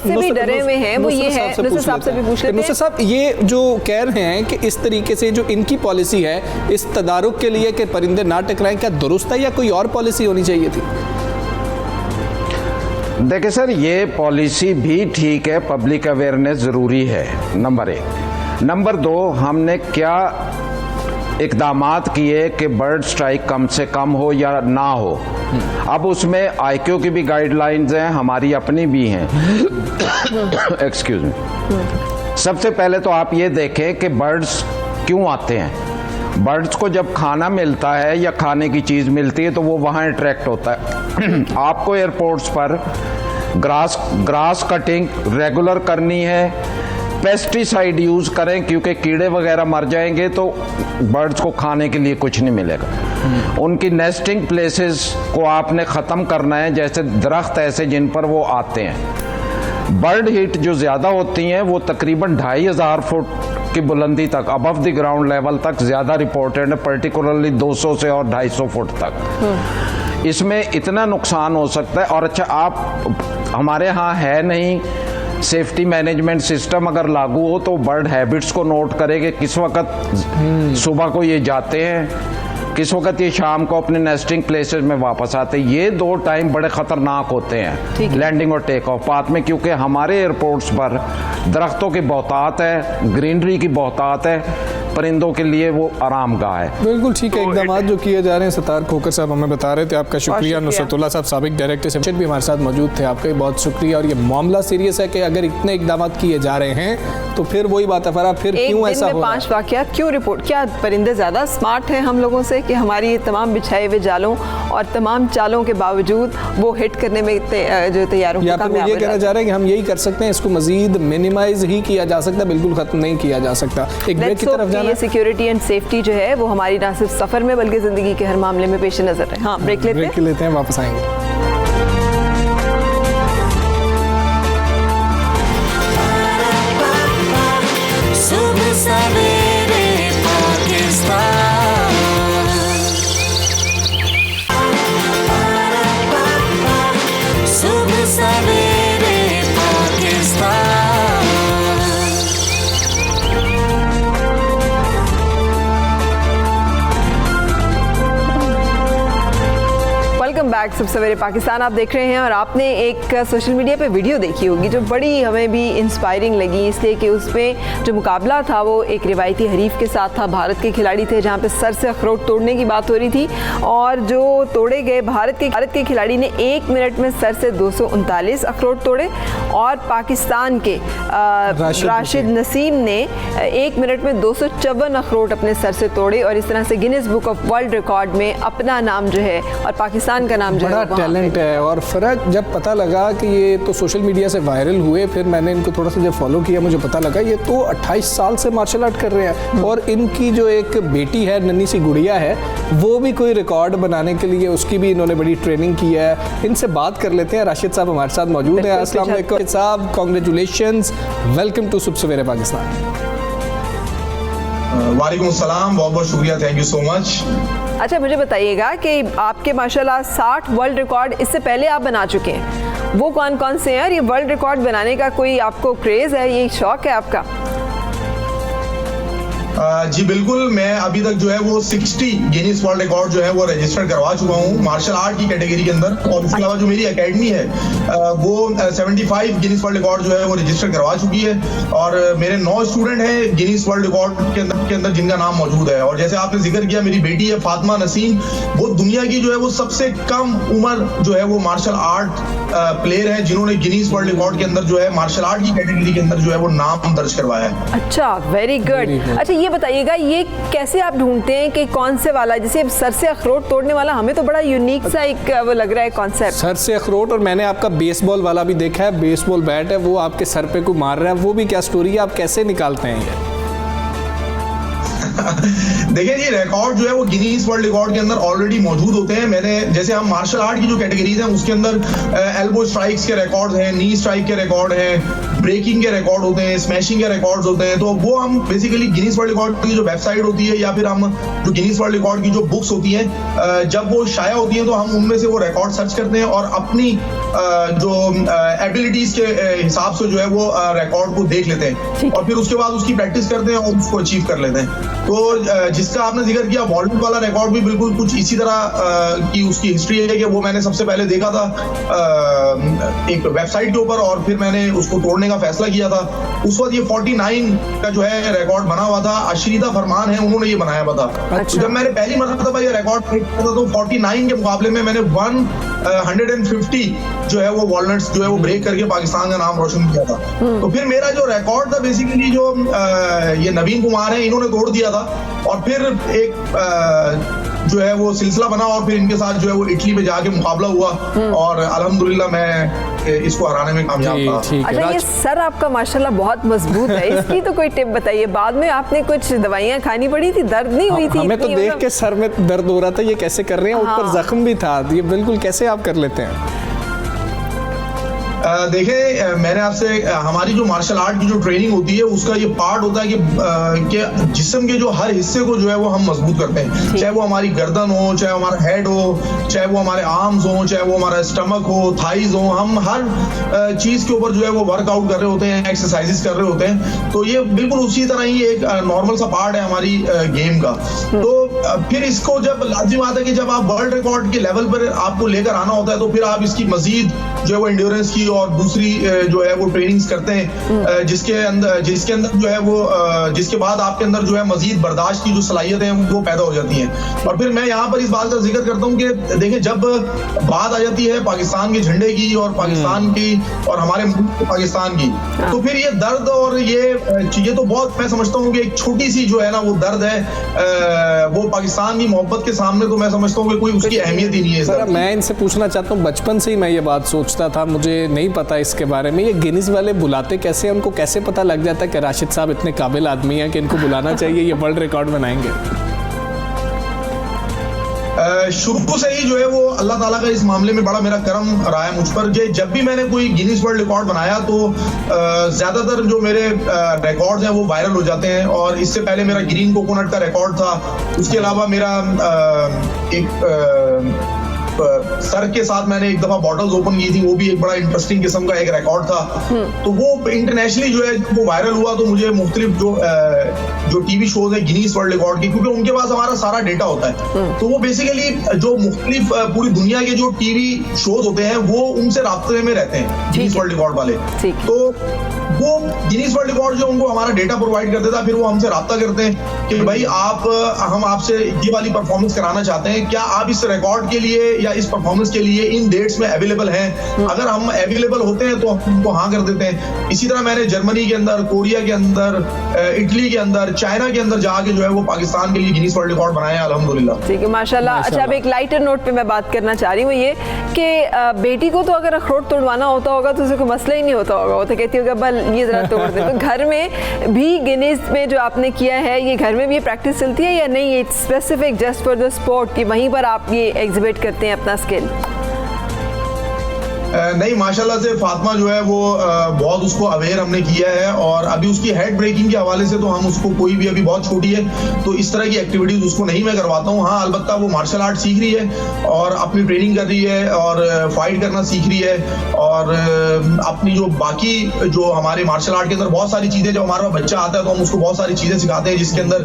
भी डरे हुए हैं, वो ये है नुसरत साहब से भी पूछ लेते हैं। नुसरत साहब, ये जो कह रहे हैं कि इस तरीके से जो इनकी पॉलिसी है इस तदारुक के लिए कि परिंदे ना टकराएं, क्या दुरुस्त है या कोई और पॉलिसी होनी चाहिए थी? देखिए सर, ये पॉलिसी भी ठीक है, पब्लिक अवेयरनेस ज़रूरी है, नंबर 1। नंबर 2, हमने क्या इकदामात किए कि बर्ड स्ट्राइक कम से कम हो या ना हो। अब उसमें आईक्यू की भी गाइडलाइंस हैं, हमारी अपनी भी हैं। Excuse me. सबसे पहले तो आप ये देखें कि बर्ड्स क्यों आते हैं। बर्ड्स को जब खाना मिलता है या खाने की चीज़ मिलती है तो वो वहाँ अट्रैक्ट होता है। आपको एयरपोर्ट्स पर ग्रास कटिंग रेगुलर करनी है, पेस्टिसाइड यूज़ करें क्योंकि कीड़े वगैरह मर जाएंगे तो बर्ड्स को खाने के लिए कुछ नहीं मिलेगा। उनकी नेस्टिंग प्लेसेस को आपने ख़त्म करना है, जैसे दरख्त ऐसे जिन पर वो आते हैं। बर्ड हीट जो ज़्यादा होती हैं वो तकरीबन 2500 फुट की बुलंदी तक, अबव द ग्राउंड लेवल तक ज़्यादा रिपोर्टेड है, पर्टिकुलरली 200 से और 250 फुट तक। इसमें इतना नुकसान हो सकता है। और अच्छा, आप हमारे यहाँ है नहीं सेफ्टी मैनेजमेंट सिस्टम, अगर लागू हो तो बर्ड हैबिट्स को नोट करे कि किस वक्त सुबह को ये जाते हैं, किस वक्त ये शाम को अपने नेस्टिंग प्लेसेस में वापस आते हैं। ये 2 टाइम बड़े ख़तरनाक होते हैं, लैंडिंग और टेक ऑफ पाथ में, क्योंकि हमारे एयरपोर्ट्स पर दरख्तों की बहुतात है, ग्रीनरी की बहुतात है, परिंदों के लिए वो आरामगाह है। बिल्कुल ठीक है। इकदाम जो किए जा रहे हैं, सतार खोकर साहब हमें बता रहे थे। आपका शुक्रिया। नुसरतुल्लाह साहब साबिक डायरेक्टर सेक्शन भी हमारे साथ मौजूद थे, आपका भी बहुत शुक्रिया। और ये मामला सीरियस है कि अगर इतने इकदाम किए जा रहे हैं तो फिर वही बात है, फरा फिर क्यों ऐसा हो रहा है? 5 वाक़यात क्यों रिपोर्ट? क्या परिंदे ज़्यादा स्मार्ट हैं हम लोगों से कि हमारी तमाम बिछाए हुए जालों और तमाम चालों के बावजूद वो हिट करने में जो तैयारों या फिर ये कहना चाह रहे हैं कि हम यही कर सकते हैं, इसको मजीद मिनिमाइज ही किया जा सकता है, बिल्कुल खत्म नहीं किया जा सकता। एक ब्रेक की तरफ जाना। सिक्योरिटी एंड सेफ्टी जो है वो हमारी ना सिर्फ सफ़र में बल्कि ज़िंदगी के हर मामले में पेश नज़र है। हाँ, ब्रेक लेते हैं, वापस आएंगे। सुबह सवेरे पाकिस्तान, सुबह सवेरे पाकिस्तान। वेलकम बैक, सब सवेरे पाकिस्तान आप देख रहे हैं। और आपने एक सोशल मीडिया पे वीडियो देखी होगी जो बड़ी हमें भी इंस्पायरिंग लगी, इसलिए कि उसमें जो मुकाबला था वो एक रिवायती हरीफ के साथ था। भारत के खिलाड़ी थे, जहाँ पे सर से अखरोट तोड़ने की बात हो रही थी और जो तोड़े गए भारत के खिलाड़ी ने 1 मिनट में सर से 239 अखरोट तोड़े और पाकिस्तान के राशिद नसीम ने 1 मिनट में 254 अखरोट अपने सर से तोड़े और इस तरह से Guinness book of world record में अपना नाम जो है और पाकिस्तान का नाम जो बड़ा टैलेंट है। और फर्क जब पता लगा कि ये तो सोशल मीडिया से वायरल हुए, फिर मैंने इनको थोड़ा सा जब फॉलो किया, मुझे पता लगा ये तो 28 साल से मार्शल आर्ट कर रहे हैं। और इनकी जो एक बेटी है, नन्ही सी गुड़िया है, वो भी कोई रिकॉर्ड बनाने के लिए उसकी भी इन्होंने बड़ी ट्रेनिंग की है। इनसे बात कर लेते हैं। राशिद साहब हमारे साथ मौजूद है। अस्सलाम वालेकुम साहब, कांग्रेचुलेशंस, वेलकम टू सुबह सवेरे पाकिस्तान। वालेकुम सलाम, बहुत बहुत शुक्रिया, थैंक यू सो मच। अच्छा, मुझे बताइएगा कि आपके माशाल्लाह 60 वर्ल्ड रिकॉर्ड इससे पहले आप बना चुके हैं, वो कौन कौन से हैं? और ये वर्ल्ड रिकॉर्ड बनाने का कोई आपको क्रेज़ है, ये शौक है आपका? जी बिल्कुल, मैं अभी तक जो है वो 60 गिनीज वर्ल्ड रिकॉर्ड जो है वो रजिस्टर करवा चुका हूँ मार्शल आर्ट की कैटेगरी के अंदर। और इसके अलावा जो मेरी एकेडमी है वो 75 गिनीज वर्ल्ड रिकॉर्ड जो है वो रजिस्टर करवा चुकी है। और मेरे 9 स्टूडेंट हैं गिनीज वर्ल्ड रिकॉर्ड के अंदर जिनका नाम मौजूद है। और जैसे आपने जिक्र किया, मेरी बेटी है फातिमा नसीम, वो दुनिया की जो है वो सबसे कम उम्र जो है वो मार्शल आर्ट प्लेयर है जिन्होंने गिनीज वर्ल्ड रिकॉर्ड के अंदर जो है मार्शल आर्ट की कैटेगरी के अंदर जो है वो नाम दर्ज करवाया है। अच्छा, वेरी गुड। अच्छा, ये बताइएगा, ये कैसे आप ढूंढते हैं कि कौन से वाला, जैसे सर से अखरोट तोड़ने वाला, हमें तो बड़ा यूनिक सा एक वो लग रहा है कॉन्सेप्ट। सर से अखरोट, और मैंने आपका बेसबॉल वाला भी देखा है, बेसबॉल बैट है वो आपके सर पे को मार रहा है, वो भी क्या स्टोरी है, आप कैसे निकालते हैं ये? देखिए, ये रिकॉर्ड जो है वो गिनीज वर्ल्ड रिकॉर्ड के अंदर ऑलरेडी मौजूद होते हैं। मैंने जैसे हम मार्शल आर्ट की जो कैटेगरीज हैं उसके अंदर एल्बो स्ट्राइक्स के रिकॉर्ड हैं, नी स्ट्राइक के रिकॉर्ड हैं, ब्रेकिंग के रिकॉर्ड होते हैं, स्मैशिंग के रिकॉर्ड्स होते हैं। तो वो हम बेसिकली गिनीज वर्ल्ड रिकॉर्ड की जो वेबसाइट होती है या फिर हम जो गिनीज वर्ल्ड रिकॉर्ड की जो बुक्स होती हैं, जब वो शाया होती हैं तो हम उनमें से वो रिकॉर्ड सर्च करते हैं और अपनी जो एबिलिटीज के हिसाब से जो है वो रिकॉर्ड को देख लेते हैं और फिर उसके बाद उसकी प्रैक्टिस करते हैं और उसको अचीव कर लेते हैं। तो जिसका आपने जिक्र किया वॉल्ट वाला रिकॉर्ड भी बिल्कुल कुछ इसी तरह की उसकी हिस्ट्री है कि वो मैंने सबसे पहले देखा था एक वेबसाइट के ऊपर और फिर मैंने उसको तोड़ने का फैसला किया था। उस वक्त ये 49 का जो है रिकॉर्ड बना हुआ था, अशरीदा फरमान है उन्होंने ये बनाया हुआ था। अच्छा। जब मैंने पहली मरतबा ये रिकॉर्ड किया था तो 49 के मुकाबले में मैंने 150 जो है वो वॉलनट्स जो है वो ब्रेक करके पाकिस्तान का नाम रोशन किया था। तो फिर मेरा जो रिकॉर्ड था बेसिकली जो ये नवीन कुमार है इन्होंने तोड़ दिया था और फिर एक जो है वो सिलसिला बना और फिर इनके साथ जो है वो इटली में जाके मुकाबला हुआ और अल्हम्दुलिल्लाह मैं इसको हराने में कामयाब था। अच्छा, ये सर आपका माशाल्लाह बहुत मजबूत है, इसकी तो कोई टिप बताइए। बाद में आपने कुछ दवाइयाँ खानी पड़ी थी, दर्द नहीं हुई थी? हमें तो देख के सर में दर्द हो रहा था, ये कैसे कर रहे हैं, ऊपर जख्म भी था, ये बिल्कुल कैसे आप कर लेते हैं? देखिए, मैंने आपसे हमारी जो मार्शल आर्ट की जो ट्रेनिंग होती है उसका ये पार्ट होता है कि जिस्म के जो हर हिस्से को जो है वो हम मजबूत करते हैं, चाहे वो हमारी गर्दन हो, चाहे हमारा हेड हो, चाहे वो हमारे आर्म्स हो, चाहे वो हमारा स्टमक हो, थाइज हो, हम हर चीज के ऊपर जो है वो वर्कआउट कर रहे होते हैं, एक्सरसाइजेस कर रहे होते हैं। तो ये बिल्कुल उसी तरह ही एक नॉर्मल सा पार्ट है हमारी गेम का। तो फिर इसको जब लाजिम आता है कि जब आप वर्ल्ड रिकॉर्ड के लेवल पर आपको लेकर आना होता है तो फिर आप इसकी मजीद जो है वो एंड्योरेंस की और दूसरी जो है वो ट्रेनिंग्स करते हैं जिसके अंदर जो है वो जिसके बाद आपके अंदर जो है मजीद बर्दाश्त की जो सलाहियत है वो पैदा हो जाती हैं। और फिर मैं यहाँ पर इस बात का जिक्र करता हूँ कि देखिए, जब बात आ जाती है पाकिस्तान के झंडे की और पाकिस्तान की और हमारे मुल्क पाकिस्तान की, तो फिर ये दर्द और ये तो बहुत मैं समझता हूँ कि एक छोटी सी जो है ना वो दर्द है, वो पाकिस्तान की मोहब्बत के सामने तो मैं समझता हूँ कि कोई उसकी अहमियत ही नहीं है। सर, मैं इनसे पूछना चाहता हूँ, बचपन से ही मैं ये बात सोचता था, मुझे नहीं पता इसके बारे में, ये गिनीज वाले बुलाते कैसे हैं, उनको कैसे पता लग जाता है कि राशिद साहब इतने काबिल आदमी हैं कि इनको बुलाना चाहिए, ये वर्ल्ड रिकॉर्ड बनाएंगे? शुरू से ही जो है वो अल्लाह ताला का इस मामले में बड़ा मेरा करम रहा है मुझ पर। जब भी मैंने कोई गिनीज वर्ल्ड रिकॉर्ड बनाया तो ज्यादातर जो मेरे रिकॉर्ड्स हैं वो वायरल हो जाते हैं। और इससे पहले मेरा ग्रीन कोकोनट का रिकॉर्ड था, उसके अलावा मेरा एक सर के साथ मैंने एक दफा बॉटल्स ओपन की थी, वो भी एक बड़ा इंटरेस्टिंग किस्म का एक रिकॉर्ड था। तो वो इंटरनेशनली जो है वो वायरल हुआ तो मुझे मुख्तलिफ जो टीवी शोज है गिनीज वर्ल्ड रिकॉर्ड की, क्योंकि उनके पास हमारा सारा डेटा होता है, तो वो बेसिकली जो मुख्तलिफ पूरी दुनिया के जो टीवी शोज होते हैं वो उनसे राब्ते में रहते हैं गिनीज वर्ल्ड रिकॉर्ड वाले। तो वो गिनीज वर्ल्ड रिकॉर्ड जो उनको हमारा डेटा प्रोवाइड कर देता है, फिर वो हमसे राब्ता करते हैं कि भाई हम आपसे ये वाली परफॉर्मेंस कराना चाहते हैं, क्या आप इस रिकॉर्ड के लिए या इस परफॉर्मेंस के लिए इन डेट्स में अवेलेबल हैं? अगर हम अवेलेबल होते हैं तो हम उनको हाँ कर देते हैं। इसी तरह मैंने जर्मनी के अंदर, कोरिया के अंदर, इटली के अंदर, चाइना के अंदर जाके जो है वो पाकिस्तान के लिए गिनीज वर्ल्ड रिकॉर्ड बनाया अल्हम्दुलिल्लाह। ठीक है, माशाल्लाह। अच्छा, अब एक लाइटर नोट पे मैं बात करना चाह रही हूँ, ये कि बेटी को तो अगर अखरोट तोड़वाना होता होगा तो उसे कोई मसला ही नहीं होता होगा, वो तो कहती होगा बल ये जरा तोड़ दे। तो घर में भी गिनीज में जो आपने किया है, ये घर में भी प्रैक्टिस चलती है या नहीं, ये specific just for the sport कि वहीं पर आप ये एग्जिबिट करते हैं अपना स्किल? नहीं, माशाल्लाह से फातिमा जो है वो बहुत उसको अवेयर हमने किया है, और अभी उसकी हेड ब्रेकिंग के हवाले से तो हम उसको कोई भी, अभी बहुत छोटी है तो इस तरह की एक्टिविटीज उसको नहीं मैं करवाता हूँ। हाँ, अलबत्ता वो मार्शल आर्ट सीख रही है और अपनी ट्रेनिंग कर रही है और फाइट करना सीख रही है, और अपनी जो बाकी जो हमारे मार्शल आर्ट के अंदर बहुत सारी चीजें, जब हमारा बच्चा आता है तो हम उसको बहुत सारी चीजें सिखाते हैं जिसके अंदर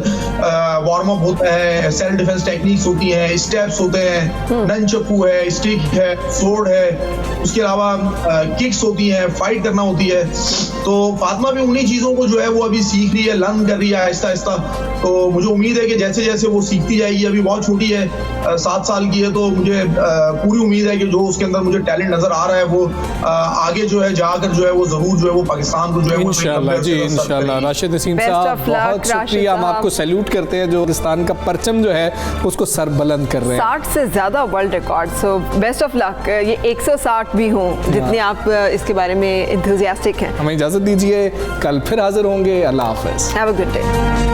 वार्म अप होता है, सेल्फ डिफेंस टेक्निक्स होती हैं, स्टेप्स होते हैं, ननचक्कू है, स्टिक है, सोर्ड है, उसके अलावा किक्स होती हैं, फाइट करना होती है। तो फातिमा भी उन्हीं चीजों को जो है वो अभी सीख रही है, लर्न कर रही है आहिस्ता आहिस्ता। तो मुझे उम्मीद है कि जैसे जैसे वो सीखती जाएगी, अभी बहुत छोटी है, 7 साल की है, तो मुझे पूरी उम्मीद है कि जो उसके अंदर मुझे टैलेंट नजर आ रहा है वो आगे जो है जाकर जो है वो जरूर जो है वो पाकिस्तान को जो है इंशाल्लाह जी, इंशाल्लाह। राशिद नसीम साहब, बहुत शुक्रिया, हम आपको सैल्यूट करते हैं जो पाकिस्तान का परचम जो है उसको सर बुलंद कर रहे हैं। 60 से ज्यादा world record, so best of luck. ये 160 भी हों जितने आप इसके बारे में इंथुजियास्टिक हैं। हमें इजाजत दीजिए, कल फिर हाजिर होंगे। अल्लाह हाफिज। Have a good day.